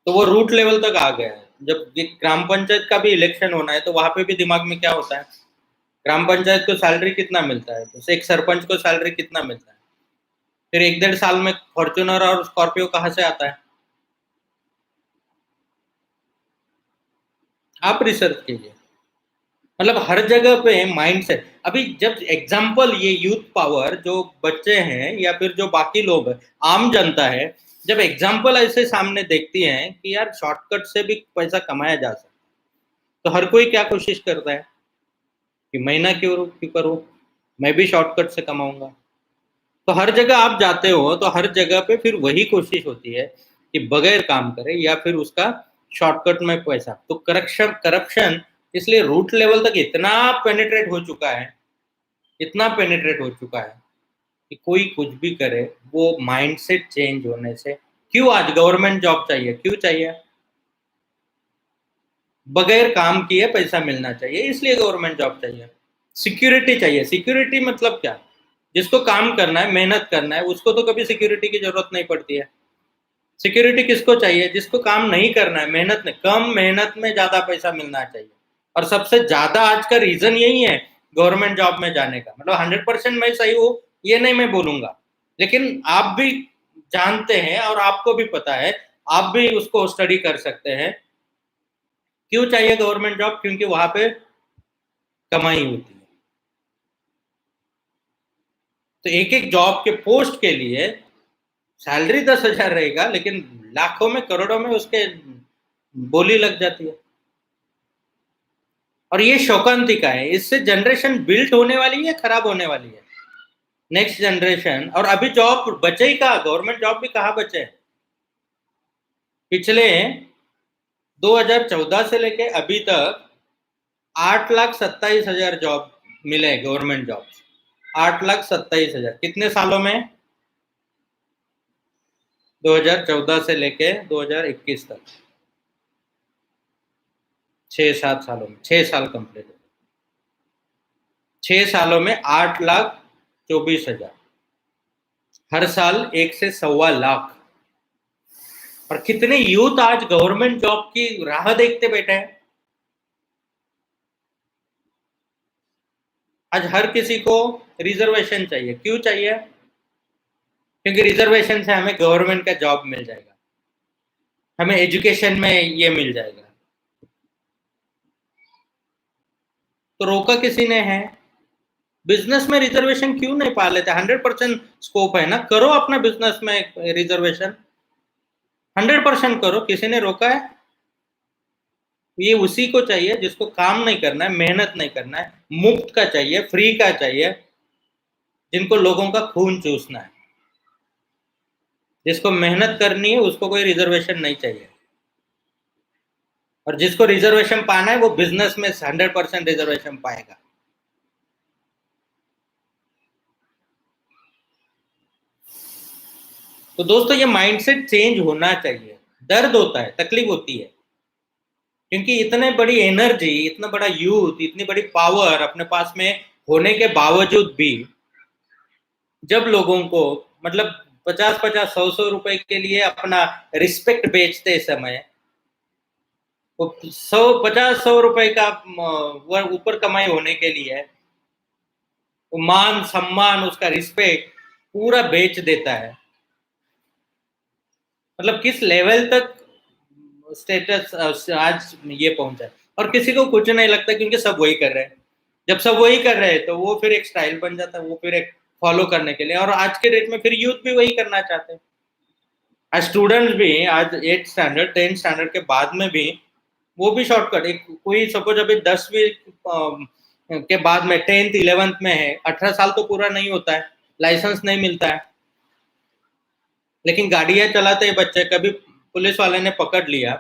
तो वो रूट लेवल तक आ गया है। जब ग्राम पंचायत का भी इलेक्शन होना है तो वहां पे भी दिमाग में क्या होता है, ग्राम पंचायत को सैलरी कितना मिलता है, तो एक सरपंच को सैलरी कितना मिलता है, फिर 1-1.5 साल में फॉर्च्यूनर और स्कॉर्पियो कहाँ से आता है? आप रिसर्च कीजिए। मतलब हर जगह पे माइंडसेट, अभी जब एग्जाम्पल ये यूथ पावर जो बच्चे हैं या फिर जो बाकी लोग हैं, आम जनता है, जब एग्जाम्पल ऐसे सामने देखती हैं कि यार शॉर्टकट से भी पैसा कमाया जा सकता है, तो हर कोई क्या कोशिश करता है कि मैं ना क्यों क्यों करूँ, मैं भी शॉर्टकट से कमाऊंगा। तो हर जगह आप जाते हो तो हर जगह पे फिर वही कोशिश होती है कि बगैर काम करे या फिर उसका शॉर्टकट में पैसा, तो करप्शन करप्शन इसलिए रूट लेवल तक इतना पेनिट्रेट हो चुका है, इतना पेनिट्रेट हो चुका है कि कोई कुछ भी करे, वो माइंडसेट चेंज होने से। क्यों आज गवर्नमेंट जॉब चाहिए, क्यों चाहिए? बगैर काम किए पैसा मिलना चाहिए, इसलिए गवर्नमेंट जॉब चाहिए। सिक्योरिटी चाहिए, सिक्योरिटी मतलब क्या? जिसको काम करना है, मेहनत करना है, उसको तो कभी सिक्योरिटी की जरूरत नहीं पड़ती है। सिक्योरिटी किसको चाहिए? जिसको काम नहीं करना है, मेहनत नहीं, कम मेहनत में ज्यादा पैसा मिलना चाहिए। और सबसे ज्यादा आज का रीजन यही है गवर्नमेंट जॉब में जाने का। मतलब 100% मैं सही हूँ ये नहीं मैं बोलूंगा, लेकिन आप भी जानते हैं और आपको भी पता है, आप भी उसको स्टडी कर सकते हैं। क्यों चाहिए गवर्नमेंट जॉब? क्योंकि वहां पे कमाई होती है। तो एक एक जॉब के पोस्ट के लिए सैलरी 10,000 रहेगा लेकिन लाखों में करोड़ों में उसके बोली लग जाती है। और ये शोकांतिका है, इससे जनरेशन बिल्ट होने वाली है या खराब होने वाली है? Next generation. और अभी जॉब बचे ही कहाँ, गवर्नमेंट जॉब भी कहाँ बचे हैं? पिछले 2014 से लेके अभी तक 8,27,000 जॉब मिले, गवर्नमेंट जॉब 8,27,000 कितने सालों में? 2014 से लेके 2021 तक, 6-7 सालों में, 6 साल कंप्लीट हो। 6 सालों में 8,24,000, हर साल 1 से 1.25 लाख। और कितने यूथ आज गवर्नमेंट जॉब की राह देखते बैठे हैं। आज हर किसी को रिजर्वेशन चाहिए, क्यों चाहिए? क्योंकि रिजर्वेशन से हमें गवर्नमेंट का जॉब मिल जाएगा, हमें एजुकेशन में ये मिल जाएगा। तो रोका किसी ने है? बिजनेस में रिजर्वेशन क्यों नहीं पा लेते? 100% स्कोप है ना, करो अपना बिजनेस में रिजर्वेशन, 100% करो, किसी ने रोका है? ये उसी को चाहिए जिसको काम नहीं करना है, मेहनत नहीं करना है, मुफ्त का चाहिए, फ्री का चाहिए, जिनको लोगों का खून चूसना है। जिसको मेहनत करनी है उसको कोई रिजर्वेशन नहीं चाहिए। और जिसको रिजर्वेशन पाना है वो बिजनेस में 100% रिजर्वेशन पाएगा। तो दोस्तों ये माइंडसेट चेंज होना चाहिए। दर्द होता है, तकलीफ होती है, क्योंकि इतने बड़ी एनर्जी, इतना बड़ा यूथ, इतनी बड़ी पावर अपने पास में होने के बावजूद भी जब लोगों को मतलब 50-50 100-100 रुपए के लिए अपना रिस्पेक्ट बेचते समय, वो 100 50-100 रुपए का ऊपर कमाई होने के लिए मान सम्मान, उसका रिस्पेक्ट पूरा बेच देता है। मतलब किस लेवल तक स्टेटस आज ये पहुंचा है, और किसी को कुछ नहीं लगता क्योंकि सब वही कर रहे हैं। जब सब वही कर रहे हैं तो वो फिर एक स्टाइल बन जाता है, वो फिर एक फॉलो करने के लिए, और आज के डेट में फिर यूथ भी वही करना चाहते हैं। आज स्टूडेंट्स भी, आज 8th स्टैंडर्ड 10th स्टैंडर्ड के बाद में भी वो भी शॉर्टकट, एक कोई सपोज अभी 10वीं के बाद में 10th 11th में है, 18 साल तो पूरा नहीं होता है, लाइसेंस नहीं मिलता है, लेकिन गाड़ियां चलाते हैं बच्चे, कभी पुलिस वाले ने पकड़ लिया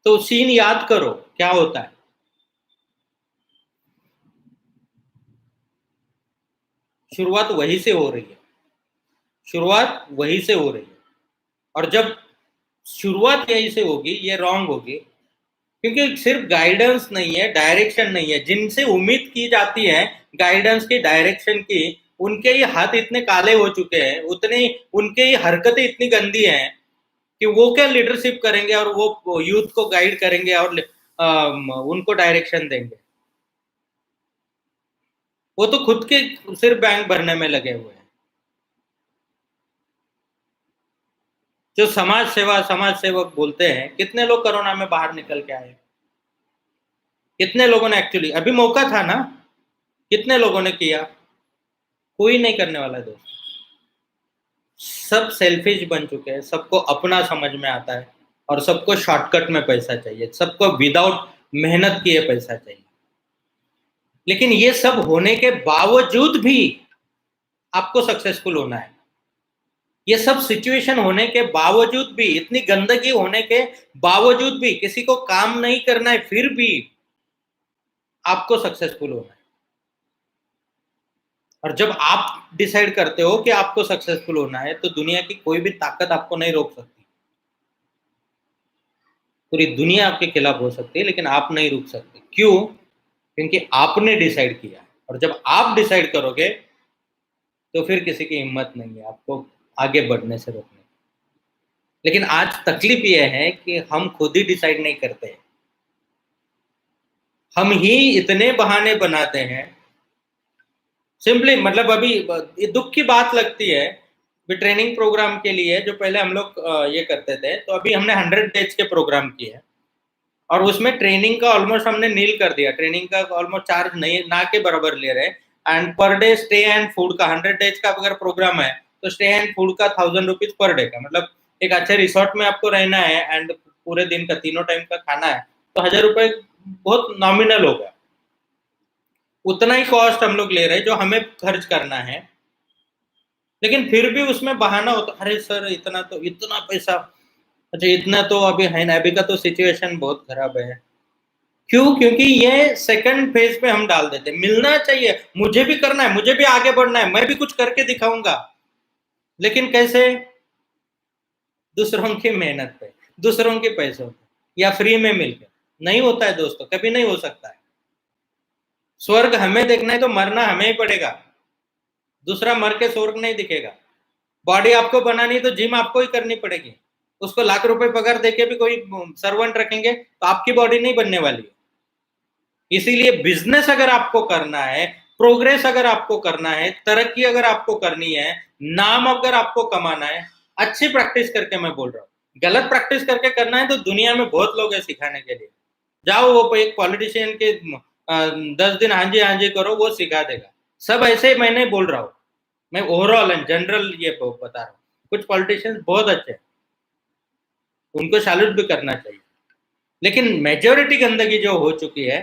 तो सीन याद करो क्या होता है। शुरुआत वहीं से हो रही है, शुरुआत वहीं से हो रही है। और जब शुरुआत यहीं से होगी, ये रॉन्ग होगी, क्योंकि सिर्फ गाइडेंस नहीं है, डायरेक्शन नहीं है। जिनसे उम्मीद की जाती है गाइडेंस की, डायरेक्शन की, उनके ही हाथ इतने काले हो चुके हैं, उतने उनके ही हरकतें इतनी गंदी हैं कि वो क्या लीडरशिप करेंगे और वो यूथ को गाइड करेंगे और उनको डायरेक्शन देंगे। वो तो खुद के सिर्फ बैंक भरने में लगे हुए हैं। जो समाज सेवक बोलते हैं, कितने लोग कोरोना में बाहर निकल के आए, कितने लोगों ने एक्चुअली, अभी मौका था ना, कितने लोगों ने किया? कोई नहीं करने वाला दोस्त। सब सेल्फिश बन चुके हैं, सबको अपना समझ में आता है, और सबको शॉर्टकट में पैसा चाहिए, सबको विदाउट मेहनत किए पैसा चाहिए। लेकिन ये सब होने के बावजूद भी आपको सक्सेसफुल होना है। ये सब सिचुएशन होने के बावजूद भी, इतनी गंदगी होने के बावजूद भी किसी को काम नहीं करना है, फिर भी आपको सक्सेसफुल होना है। और जब आप डिसाइड करते हो कि आपको सक्सेसफुल होना है, तो दुनिया की कोई भी ताकत आपको नहीं रोक सकती। पूरी दुनिया आपके खिलाफ हो सकती है, लेकिन आप नहीं रुक सकते। क्यों? क्योंकि आपने डिसाइड किया है। और जब आप डिसाइड करोगे तो फिर किसी की हिम्मत नहीं है आपको आगे बढ़ने से रोकने। लेकिन आज तकलीफ यह है कि हम खुद ही डिसाइड नहीं करते, हम ही इतने बहाने बनाते हैं। सिंपली मतलब अभी ये दुख की बात लगती है, ट्रेनिंग प्रोग्राम के लिए जो पहले हम लोग ये करते थे, तो अभी हमने 100 डेज के प्रोग्राम किए, और उसमें ट्रेनिंग का ऑलमोस्ट हमने नील कर दिया। ट्रेनिंग का ऑलमोस्ट चार्ज नहीं, ना के बराबर ले रहे। And per day stay and food का 100 डेज का अगर प्रोग्राम है, तो स्टे एंड फूड का 1000 रुपीज पर डे का, मतलब एक अच्छे रिसोर्ट में आपको रहना है एंड पूरे दिन का तीनों टाइम का खाना है, तो 1000 रुपए बहुत नॉमिनल होगा। उतना ही कॉस्ट हम लोग ले रहे हैं जो हमें खर्च करना है। लेकिन फिर भी उसमें बहाना होता, अरे सर इतना तो, इतना पैसा, अच्छा इतना तो अभी है ना, अभी का तो सिचुएशन बहुत खराब है। क्यों? क्योंकि ये सेकंड फेज पे हम डाल देते। मिलना चाहिए, मुझे भी करना है, मुझे भी आगे बढ़ना है, मैं भी कुछ करके दिखाऊंगा। लेकिन कैसे? दूसरों की मेहनत पे, दूसरों के पैसों पे, या फ्री में मिलकर। नहीं होता है दोस्तों, कभी नहीं हो सकता है। स्वर्ग हमें देखना है तो मरना हमें ही पड़ेगा, दूसरा मर के स्वर्ग नहीं दिखेगा। बॉडी आपको बनानी है तो जिम आपको ही करनी पड़ेगी। उसको लाख रुपए पगार देके भी कोई सर्वेंट रखेंगे तो आपकी बॉडी नहीं बनने वाली है। इसीलिए बिजनेस अगर आपको करना है, प्रोग्रेस अगर आपको करना है, तरक्की अगर आपको करनी है, नाम अगर आपको कमाना है, अच्छी प्रैक्टिस करके, मैं बोल रहा हूँ, गलत प्रैक्टिस करके करना है तो दुनिया में बहुत लोग हैं सिखाने के लिए। जाओ वो एक पॉलिटिशियन के 10 दिन हाँ जी करो, वो सिखा देगा। सब ऐसे ही मैं नहीं बोल रहा हूँ, मैं ओवरऑल एंड जनरल ये बता रहा हूँ। कुछ पॉलिटिशियंस बहुत अच्छे हैं, उनको सैल्यूट भी करना चाहिए। लेकिन मेजोरिटी गंदगी जो हो चुकी है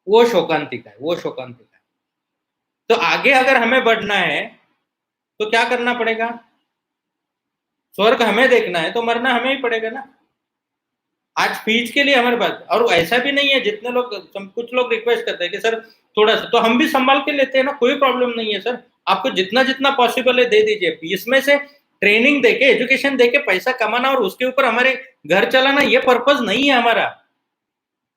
वो शोकांतिका है, वो शोकांतिका है। तो आगे अगर हमें बढ़ना है तो क्या करना पड़ेगा? स्वर्ग हमें देखना है तो मरना हमें ही पड़ेगा ना। आज फीस के लिए हमारे पास, और ऐसा भी नहीं है, जितने लोग, कुछ लोग रिक्वेस्ट करते हैं कि सर थोड़ा सा, तो हम भी संभाल के लेते हैं ना, कोई प्रॉब्लम नहीं है सर। आपको जितना जितना पॉसिबल है दे दीजिए। इसमें से ट्रेनिंग देके, एजुकेशन देके पैसा कमाना और उसके ऊपर हमारे घर चलाना, ये पर्पज नहीं है हमारा।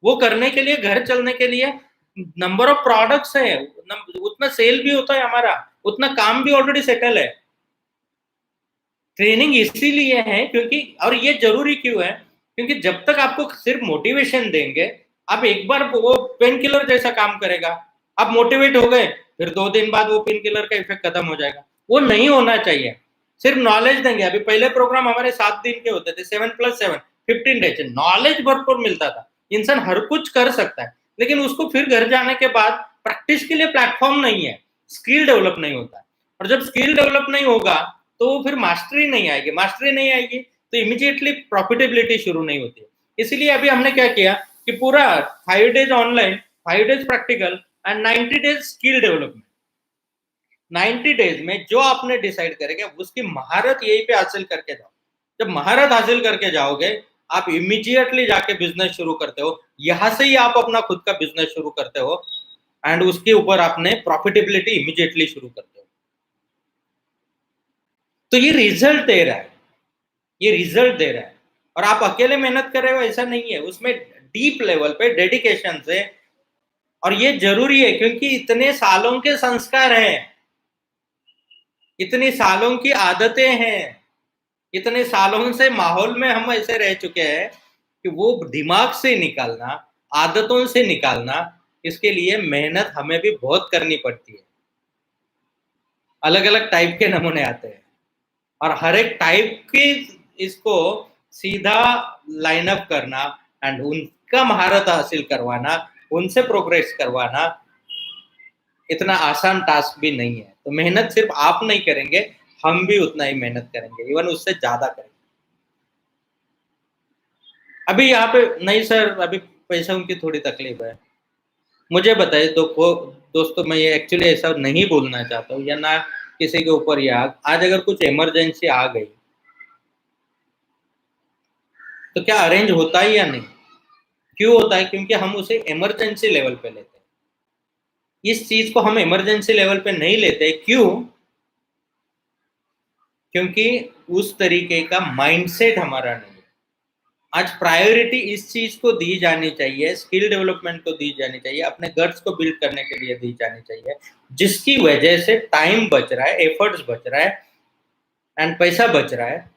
वो करने के लिए, घर चलने के लिए नंबर ऑफ प्रोडक्ट्स है, उतना सेल भी होता है हमारा, उतना काम भी ऑलरेडी सेटल है। ट्रेनिंग इसीलिए है क्योंकि, और ये जरूरी क्यों है? क्योंकि जब तक आपको सिर्फ मोटिवेशन देंगे, आप एक बार वो पेन किलर जैसा काम करेगा, आप मोटिवेट हो गए, फिर 2 दिन बाद वो पेन किलर का इफेक्ट खत्म हो जाएगा। वो नहीं होना चाहिए। सिर्फ नॉलेज देंगे। अभी पहले प्रोग्राम हमारे 7 दिन के होते थे, 7+7 15 डेज। नॉलेज भरपूर मिलता था, इंसान हर कुछ कर सकता है, लेकिन उसको फिर घर जाने के बाद प्रैक्टिस के लिए प्लेटफॉर्म नहीं है, स्किल डेवलप नहीं होता है। और जब स्किल डेवलप नहीं होगा तो फिर मास्टरी नहीं आएगी, मास्टरी नहीं आएगी तो इमीडिएटली प्रॉफिटेबिलिटी शुरू नहीं होती। इसलिए अभी हमने क्या किया कि पूरा 5 days online, 5 days practical and 90 days skill development. 90 days में जो आपने डिसाइड करेंगे उसकी महारत यहीं पे हासिल करके जाओ। जब महारत हासिल करके जाओगे आप इमीडिएटली जाके बिजनेस शुरू करते हो, यहां से ही आप अपना खुद का बिजनेस शुरू करते हो एंड उसके ऊपर आपने प्रॉफिटेबिलिटी इमीडिएटली शुरू करते हो। तो ये रिजल्ट दे रहा है, ये रिजल्ट दे रहा है। और आप अकेले मेहनत कर रहे हो ऐसा नहीं है, उसमें डीप लेवल पे डेडिकेशन से। और ये जरूरी है क्योंकि इतने सालों के संस्कार हैं, इतनी सालों की आदतें हैं, इतने सालों से माहौल में हम ऐसे रह चुके हैं कि वो दिमाग से निकालना, आदतों से निकालना, इसके लिए मेहनत हमें भी बहुत करनी पड़ती है। अलग अलग टाइप के नमूने आते हैं और हर एक टाइप की इसको सीधा लाइनअप करना एंड उनका महारत हासिल करवाना, उनसे प्रोग्रेस करवाना इतना आसान टास्क भी नहीं है। तो मेहनत सिर्फ आप नहीं करेंगे, हम भी उतना ही मेहनत करेंगे, इवन उससे ज्यादा करेंगे। अभी यहाँ पे नहीं सर, अभी पैसों की थोड़ी तकलीफ है। मुझे बताइए तो दोस्तों, मैं ये एक्चुअली ऐसा नहीं बोलना चाहता हूँ या ना किसी के ऊपर ये आज अगर कुछ इमरजेंसी आ गई तो क्या अरेंज होता है या नहीं? क्यों होता है? क्योंकि हम उसे इमरजेंसी लेवल पे लेते हैं। इस चीज को हम इमरजेंसी लेवल पे नहीं लेते, क्यों? क्योंकि उस तरीके का माइंडसेट हमारा नहीं है। आज प्रायोरिटी इस चीज को दी जानी चाहिए, स्किल डेवलपमेंट को दी जानी चाहिए, अपने गट्स को बिल्ड करने के लिए दी जानी चाहिए, जिसकी वजह से टाइम बच रहा है, एफर्ट्स बच रहा है एंड पैसा बच रहा है।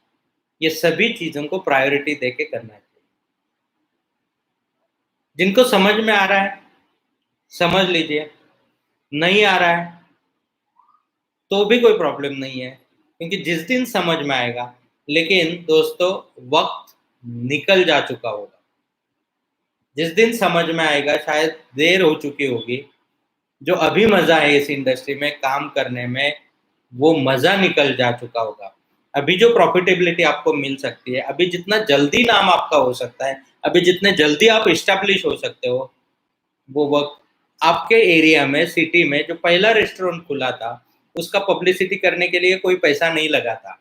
ये सभी चीजों को प्रायोरिटी देके करना चाहिए। जिनको समझ में आ रहा है समझ लीजिए, नहीं आ रहा है तो भी कोई प्रॉब्लम नहीं है, क्योंकि जिस दिन समझ में आएगा, लेकिन दोस्तों वक्त निकल जा चुका होगा। जिस दिन समझ में आएगा शायद देर हो चुकी होगी। जो अभी मजा है इस इंडस्ट्री में काम करने में, वो मजा निकल जा चुका होगा। अभी जो प्रॉफिटेबिलिटी आपको मिल सकती है, अभी जितना जल्दी नाम आपका हो सकता है, अभी जितने जल्दी आप इस्टेब्लिश हो सकते हो, वो वक्त आपके एरिया में, सिटी में जो पहला रेस्टोरेंट खुला था, उसका पब्लिसिटी करने के लिए कोई पैसा नहीं लगा था।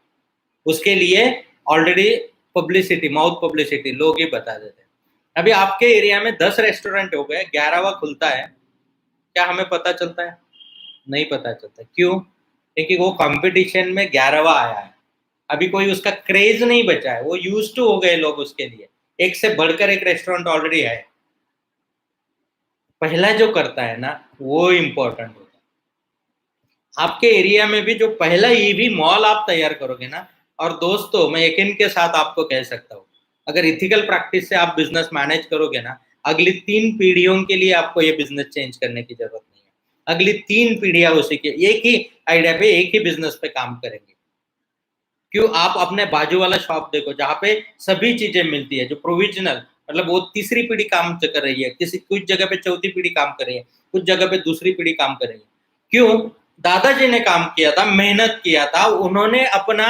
उसके लिए ऑलरेडी पब्लिसिटी, माउथ पब्लिसिटी लोग ही बता देते हैं। अभी आपके एरिया में 10 रेस्टोरेंट हो गए, 11वां खुलता है, क्या हमें पता चलता है? नहीं पता चलता। क्यों? क्योंकि वो कंपटीशन में 11वां आया है। अभी कोई उसका क्रेज नहीं बचा है, वो यूज टू हो गए लोग उसके लिए। एक से बढ़कर एक रेस्टोरेंट ऑलरेडी है। पहला जो करता है ना, वो इम्पोर्टेंट होता है। आपके एरिया में भी जो पहला ईवी मॉल आप तैयार करोगे ना, और दोस्तों मैं यकीन के साथ आपको कह सकता हूँ, अगर इथिकल प्रैक्टिस से आप बिजनेस मैनेज करोगे ना, अगली 3 पीढ़ियों के लिए आपको ये बिजनेस चेंज करने की जरूरत नहीं है। अगली 3 पीढ़ियां उसी के एक ही आइडिया पे, एक ही बिजनेस पे काम करेंगे। क्यों? आप अपने बाजू वाला शॉप देखो, जहाँ पे सभी चीजें मिलती है, जो प्रोविजनल, मतलब वो तीसरी पीढ़ी काम कर रही है, किसी कुछ जगह पे चौथी पीढ़ी काम कर रही है, कुछ जगह पे दूसरी पीढ़ी काम कर रही है। क्यों? दादाजी ने काम किया था, मेहनत किया था, उन्होंने अपना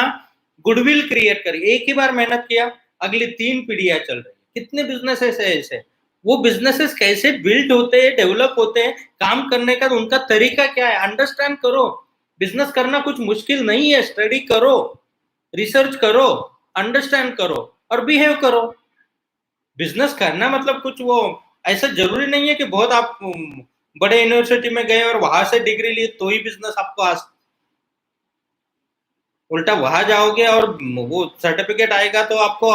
गुडविल क्रिएट करी, एक ही बार मेहनत किया, अगली 3 पीढ़ियां चल रही है। कितने बिजनेसेस है ऐसे? वो बिजनेसेस कैसे बिल्ड होते हैं, डेवलप होते हैं, काम करने का उनका तरीका क्या है, अंडरस्टैंड करो। बिजनेस करना कुछ मुश्किल नहीं है, स्टडी करो, रिसर्च करो, अंडरस्टैंड करो और बिहेव करो। बिजनेस करना मतलब कुछ वो ऐसा जरूरी नहीं है कि बहुत आप बड़े यूनिवर्सिटी में गए और वहां से डिग्री ली तो ही बिजनेस आपको उल्टा वहां जाओगे और वो सर्टिफिकेट आएगा तो आपको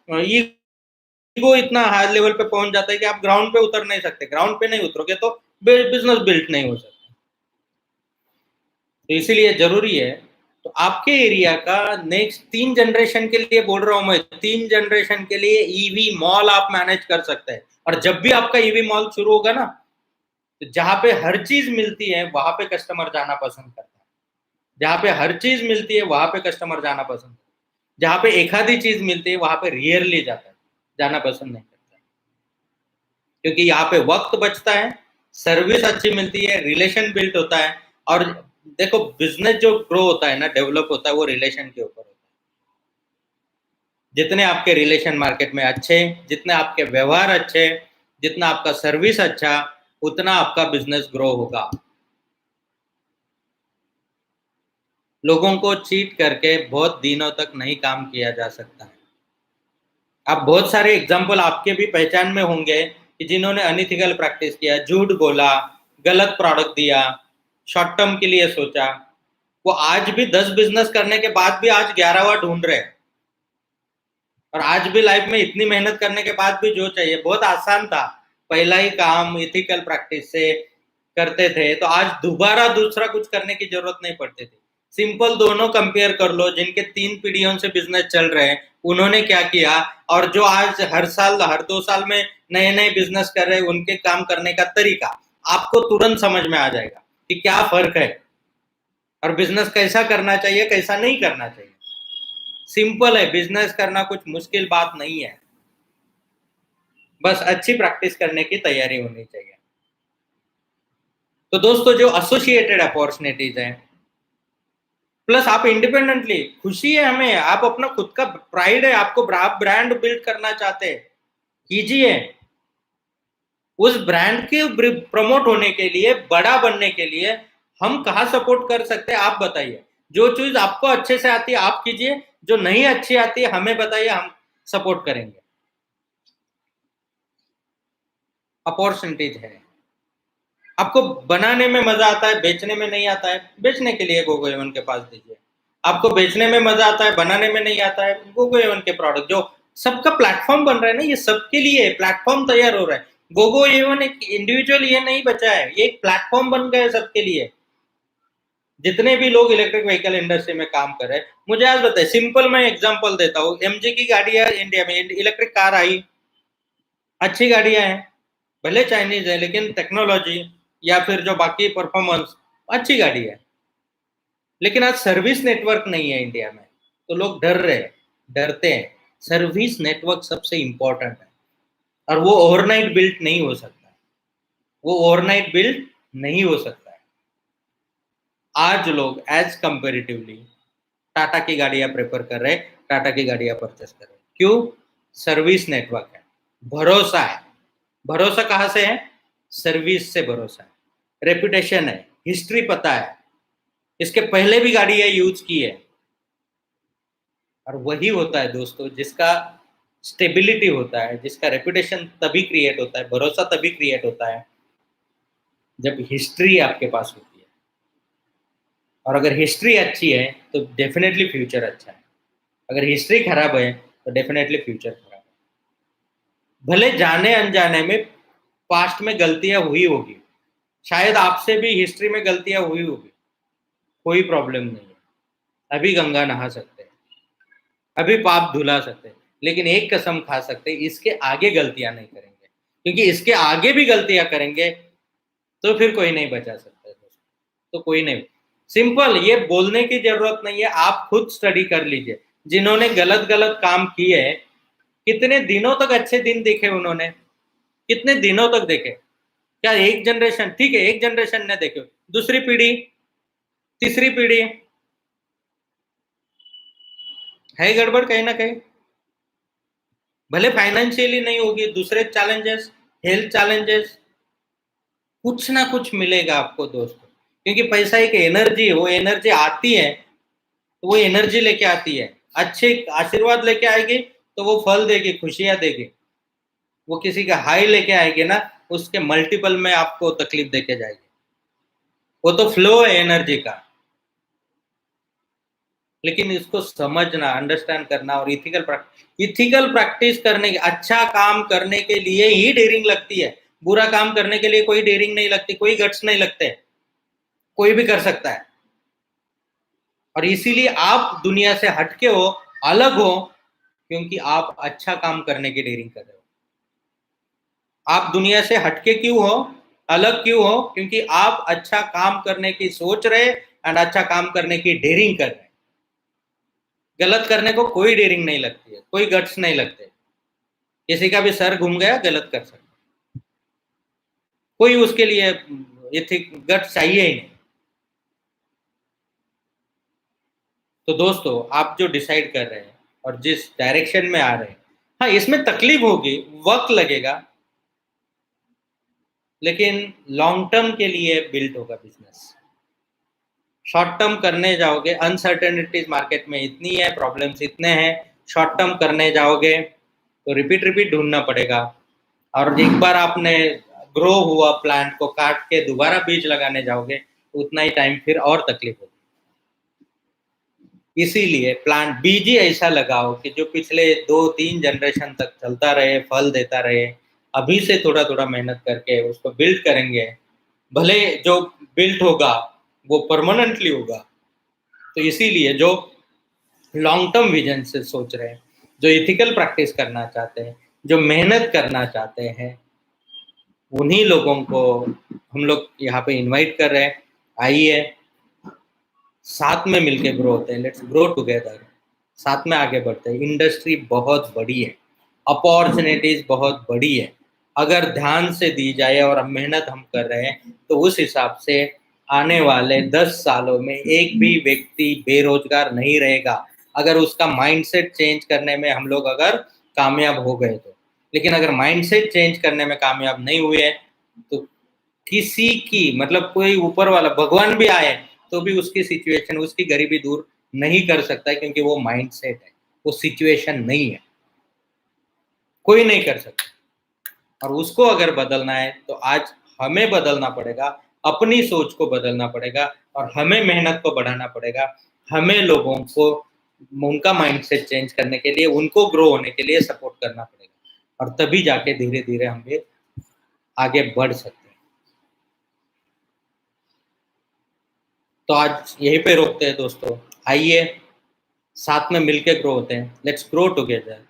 ईगो इतना हाई लेवल पे पहुंच जाता है कि आप ग्राउंड पे उतर नहीं सकते। ग्राउंड पे नहीं उतरोगे तो बिजनेस बिल्ड नहीं हो सकता। तो इसीलिए जरूरी है। तो आपके एरिया का नेक्स्ट 3 जनरेशन के लिए बोल रहा हूं मैं, 3 जनरेशन के लिए ईवी मॉल आप मैनेज कर सकते हैं। और जब भी आपका ईवी मॉल शुरू होगा ना, तो जहां पे हर चीज मिलती है वहां पे कस्टमर जाना पसंद करता है, जहां पे हर चीज मिलती है वहां पे कस्टमर जाना पसंद करता है, जहां पे एक आधी चीज मिलती है वहां पे रियरली जाता है, जाना पसंद नहीं करता, क्योंकि यहाँ पे वक्त बचता है, सर्विस अच्छी मिलती है, रिलेशन बिल्ड होता है। और देखो बिजनेस जो ग्रो होता है ना, डेवलप होता है, वो रिलेशन के ऊपर होता है। जितने आपके रिलेशन मार्केट में अच्छे, जितने आपके व्यवहार अच्छे, जितना आपका सर्विस अच्छा, उतना आपका बिजनेस ग्रो होगा। लोगों को चीट करके बहुत दिनों तक नहीं काम किया जा सकता है। आप बहुत सारे एग्जाम्पल आपके भी पहचान में होंगे कि जिन्होंने अनइथिकल प्रैक्टिस किया, झूठ बोला, गलत प्रोडक्ट दिया, शॉर्ट टर्म के लिए सोचा, वो आज भी 10 बिजनेस करने के बाद भी आज 11वां ढूंढ रहे हैं। और आज भी लाइफ में इतनी मेहनत करने के बाद भी जो चाहिए, बहुत आसान था, पहला ही काम इथिकल प्रैक्टिस से करते थे, तो आज दोबारा दूसरा कुछ करने की जरूरत नहीं पड़ती थी। सिंपल दोनों कंपेयर कर लो, जिनके 3 पीढ़ियों से बिजनेस चल रहे हैं, उन्होंने क्या किया, और जो आज हर साल हर 2 साल में नए नए बिजनेस कर रहे हैं, उनके काम करने का तरीका आपको तुरंत समझ में आ जाएगा कि क्या फर्क है और बिजनेस कैसा करना चाहिए, कैसा नहीं करना चाहिए। सिंपल है, बिजनेस करना कुछ मुश्किल बात नहीं है, बस अच्छी प्रैक्टिस करने की तैयारी होनी चाहिए। तो दोस्तों, जो एसोसिएटेड अपॉर्चुनिटीज हैं, प्लस आप इंडिपेंडेंटली, खुशी है हमें, आप अपना खुद का प्राइड है, आपको ब्रांड बिल्ड करना चाहते हैं, कीजिए। उस ब्रांड के प्रमोट होने के लिए, बड़ा बनने के लिए हम कहाँ सपोर्ट कर सकते हैं, आप बताइए। जो चीज आपको अच्छे से आती है आप कीजिए, जो नहीं अच्छी आती है हमें बताइए, हम सपोर्ट करेंगे। अपॉर्चुनिटीज है, आपको बनाने में मजा आता है, बेचने में नहीं आता है, बेचने के लिए गोगो के पास दीजिए। आपको बेचने में मजा आता है, बनाने में नहीं आता है, गोगो के प्रोडक्ट, जो सबका प्लेटफॉर्म बन रहा है ना, ये सबके लिए प्लेटफॉर्म तैयार हो रहा है। गोगो एवन एक इंडिविजुअल ये नहीं बचा है, ये एक प्लेटफॉर्म बन गया है सबके लिए। जितने भी लोग इलेक्ट्रिक व्हीकल इंडस्ट्री में काम कर रहे हैं, मुझे आज बताए, सिंपल मैं एग्जांपल देता हूँ, एमजी की गाड़ी है, इंडिया में इलेक्ट्रिक कार आई, अच्छी गाड़ियां हैं, भले चाइनीज है, लेकिन टेक्नोलॉजी या फिर जो बाकी परफॉर्मेंस, अच्छी गाड़ी है। लेकिन आज सर्विस नेटवर्क नहीं है इंडिया में, तो लोग डरते हैं। सर्विस नेटवर्क सबसे इंपॉर्टेंट है, और वो ओवरनाइट बिल्ड नहीं हो सकता है, वो ओवरनाइट बिल्ड नहीं हो सकता है। आज लोग एज कंपेरेटिवली टाटा की गाड़ियां प्रेफर कर रहे हैं, टाटा की गाड़ियां परचेस कर रहे हैं। क्यों? सर्विस नेटवर्क है, भरोसा है। भरोसा कहाँ से है? सर्विस से भरोसा है, रेपुटेशन है, हिस्ट्री पता है, इसके पहले भी गाड़ियां यूज की है। और वही होता है दोस्तों, जिसका स्टेबिलिटी होता है, जिसका रेपुटेशन तभी क्रिएट होता है, भरोसा तभी क्रिएट होता है जब हिस्ट्री आपके पास होती है। और अगर हिस्ट्री अच्छी है तो डेफिनेटली फ्यूचर अच्छा है, अगर हिस्ट्री खराब है तो डेफिनेटली फ्यूचर खराब है। भले जाने अनजाने में पास्ट में गलतियां हुई होगी, शायद आपसे भी हिस्ट्री में गलतियां हुई होगी, कोई प्रॉब्लम नहीं है, अभी गंगा नहा सकते हैं, अभी पाप धुला सकते हैं, लेकिन एक कसम खा सकते हैं, इसके आगे गलतियां नहीं करेंगे, क्योंकि इसके आगे भी गलतियां करेंगे तो फिर कोई नहीं बचा सकता है दोस्तों, तो कोई नहीं। सिंपल, ये बोलने की जरूरत नहीं है, आप खुद स्टडी कर लीजिए। जिन्होंने गलत गलत काम किए, कितने दिनों तक अच्छे दिन देखे उन्होंने, कितने दिनों तक देखे? क्या एक जनरेशन? ठीक है, एक जनरेशन ने देखे, दूसरी पीढ़ी, तीसरी पीढ़ी, है गड़बड़ कहीं ना कहीं। भले फाइनेंशियली नहीं होगी, दूसरे चैलेंजेस, हेल्थ चैलेंजेस, कुछ ना कुछ मिलेगा आपको दोस्तों, क्योंकि पैसा एक एनर्जी है, वो एनर्जी आती है तो वो एनर्जी लेके आती है, अच्छे आशीर्वाद लेके आएगी तो वो फल देगी, खुशियां देगी। वो किसी का हाई लेके आएगी ना, उसके मल्टीपल में आपको तकलीफ देके जाएगी। वो तो फ्लो है एनर्जी का, लेकिन इसको समझना, अंडरस्टैंड करना, और इथिकल प्रैक्टिस करने, अच्छा काम करने के लिए ही डेयरिंग लगती है। बुरा काम करने के लिए कोई डेयरिंग नहीं लगती, कोई गट्स नहीं लगते, कोई भी कर सकता है। और इसीलिए आप दुनिया से हटके हो, अलग हो, क्योंकि आप अच्छा काम करने की डेयरिंग कर रहे हो। आप दुनिया से हटके क्यों हो? अलग क्यों हो? क्योंकि आप अच्छा काम करने की सोच रहे एंड अच्छा काम करने की डेयरिंग कर रहे हैं। गलत करने को कोई डेयरिंग नहीं लगती है, कोई गट्स नहीं लगते। किसी का भी सर घूम गया, गलत कर सकता, कोई उसके लिए एथिक गट्स चाहिए ही नहीं। तो दोस्तों, आप जो डिसाइड कर रहे हैं और जिस डायरेक्शन में आ रहे हैं, हाँ, इसमें तकलीफ होगी, वक्त लगेगा, लेकिन लॉन्ग टर्म के लिए बिल्ड होगा बिजनेस। शॉर्ट टर्म करने जाओगे, अनसर्टेनिटीज मार्केट में इतनी है, प्रॉब्लम्स इतने हैं, शॉर्ट टर्म करने जाओगे तो रिपीट ढूंढना पड़ेगा। और एक बार आपने ग्रो हुआ प्लांट को काट के दोबारा बीज लगाने जाओगे, उतना ही टाइम फिर और तकलीफ होगी। इसीलिए प्लांट बीज ही ऐसा लगाओ कि जो पिछले 2-3 जनरेशन तक चलता रहे, फल देता रहे। अभी से थोड़ा थोड़ा मेहनत करके उसको बिल्ड करेंगे, भले जो बिल्ड होगा वो परमानेंटली होगा। तो इसीलिए जो लॉन्ग टर्म विजन से सोच रहे हैं, जो इथिकल प्रैक्टिस करना चाहते हैं, जो मेहनत करना चाहते हैं, उन्हीं लोगों को हम लोग यहाँ पे इनवाइट कर रहे हैं। आइए, साथ में मिलके ग्रो होते हैं, लेट्स ग्रो टुगेदर, साथ में आगे बढ़ते हैं। इंडस्ट्री बहुत बड़ी है, अपॉर्चुनिटीज बहुत बड़ी है। अगर ध्यान से दी जाए और हम मेहनत हम कर रहे हैं, तो उस हिसाब से आने वाले 10 सालों में एक भी व्यक्ति बेरोजगार नहीं रहेगा, अगर उसका माइंडसेट चेंज करने में हम लोग अगर कामयाब हो गए तो। लेकिन अगर माइंडसेट चेंज करने में कामयाब नहीं हुए, तो किसी की मतलब कोई ऊपर वाला भगवान भी आए तो भी उसकी सिचुएशन, उसकी गरीबी दूर नहीं कर सकता है, क्योंकि वो माइंडसेट है, वो सिचुएशन नहीं है, कोई नहीं कर सकता। और उसको अगर बदलना है तो आज हमें बदलना पड़ेगा, अपनी सोच को बदलना पड़ेगा, और हमें मेहनत को बढ़ाना पड़ेगा। हमें लोगों को उनका माइंडसेट चेंज करने के लिए, उनको ग्रो होने के लिए सपोर्ट करना पड़ेगा, और तभी जाके धीरे धीरे हम भी आगे बढ़ सकते हैं। तो आज यहीं पे रोकते हैं दोस्तों। आइए, साथ में मिलके ग्रो होते हैं, let's grow together.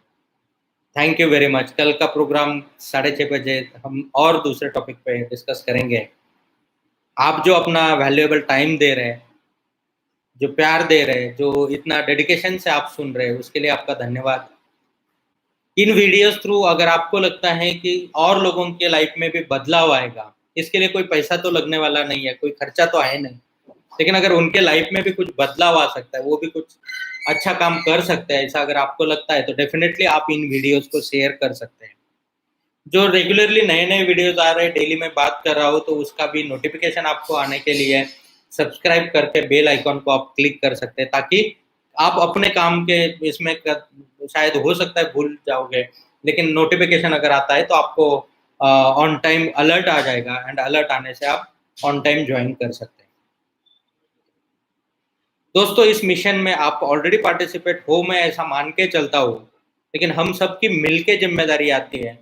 Thank you very much. कल का प्रोग्राम 6:30 बजे हम और दूसरे टॉपिक पे डिस्कस करेंगे। आप जो अपना वैल्यूएबल टाइम दे रहे हैं, जो प्यार दे रहे हैं, जो इतना डेडिकेशन से आप सुन रहे हैं, उसके लिए आपका धन्यवाद। इन वीडियोस थ्रू अगर आपको लगता है कि और लोगों के लाइफ में भी बदलाव आएगा, इसके लिए कोई पैसा तो लगने वाला नहीं है, कोई खर्चा तो है नहीं, लेकिन अगर उनके लाइफ में भी कुछ बदलाव आ सकता है, वो भी कुछ अच्छा काम कर सकते हैं, ऐसा अगर आपको लगता है, तो डेफिनेटली आप इन वीडियोस को शेयर कर सकते हैं। जो रेगुलरली नए नए वीडियोस आ रहे हैं, डेली मैं बात कर रहा हूँ, तो उसका भी नोटिफिकेशन आपको आने के लिए सब्सक्राइब करके बेल आइकॉन को आप क्लिक कर सकते हैं, ताकि आप अपने काम के इसमें शायद हो सकता है भूल जाओगे, लेकिन नोटिफिकेशन अगर आता है तो आपको ऑन टाइम अलर्ट आ जाएगा, एंड अलर्ट आने से आप ऑन टाइम ज्वाइन कर सकते हैं। दोस्तों, इस मिशन में आप ऑलरेडी पार्टिसिपेट हो, मैं ऐसा मान के चलता हूँ, लेकिन हम सबकी मिलके जिम्मेदारी आती है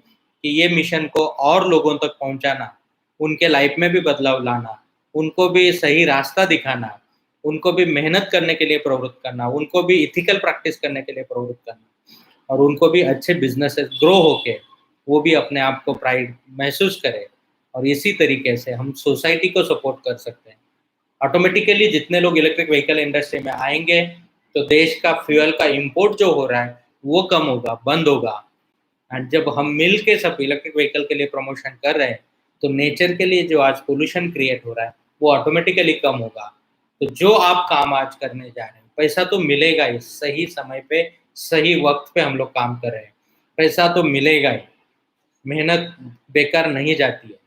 कि ये मिशन को और लोगों तक पहुंचाना, उनके लाइफ में भी बदलाव लाना, उनको भी सही रास्ता दिखाना, उनको भी मेहनत करने के लिए प्रवृत्त करना, उनको भी इथिकल प्रैक्टिस करने के लिए प्रवृत्त करना, और उनको भी अच्छे बिजनेसेस ग्रो होके वो भी अपने आप को प्राइड महसूस करे। और इसी तरीके से हम सोसाइटी को सपोर्ट कर सकते हैं। ऑटोमेटिकली जितने लोग इलेक्ट्रिक व्हीकल इंडस्ट्री में आएंगे, तो देश का फ्यूल का इंपोर्ट जो हो रहा है वो कम होगा, बंद होगा। एंड जब हम मिल के सब इलेक्ट्रिक व्हीकल के लिए प्रमोशन कर रहे हैं, तो नेचर के लिए जो आज पोल्यूशन क्रिएट हो रहा है वो ऑटोमेटिकली कम होगा। तो जो आप काम आज करने जा रहे हैं, पैसा तो मिलेगा ही, सही समय पे सही वक्त पे हम लोग काम कर रहे हैं, पैसा तो मिलेगा ही, मेहनत बेकार नहीं जाती है।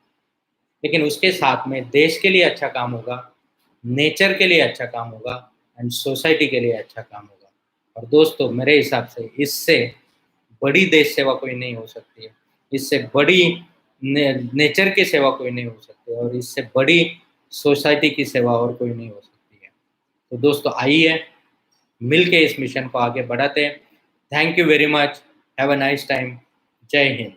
लेकिन उसके साथ में देश के लिए अच्छा काम होगा, नेचर के लिए अच्छा काम होगा, एंड सोसाइटी के लिए अच्छा काम होगा। और दोस्तों, मेरे हिसाब से इससे बड़ी देश सेवा कोई नहीं हो सकती है, इससे बड़ी नेचर की सेवा कोई नहीं हो सकती है, और इससे बड़ी सोसाइटी की सेवा और कोई नहीं हो सकती है। तो दोस्तों, आइए मिल के इस मिशन को आगे बढ़ाते हैं। Thank you very much. Have a nice time. जय हिंद।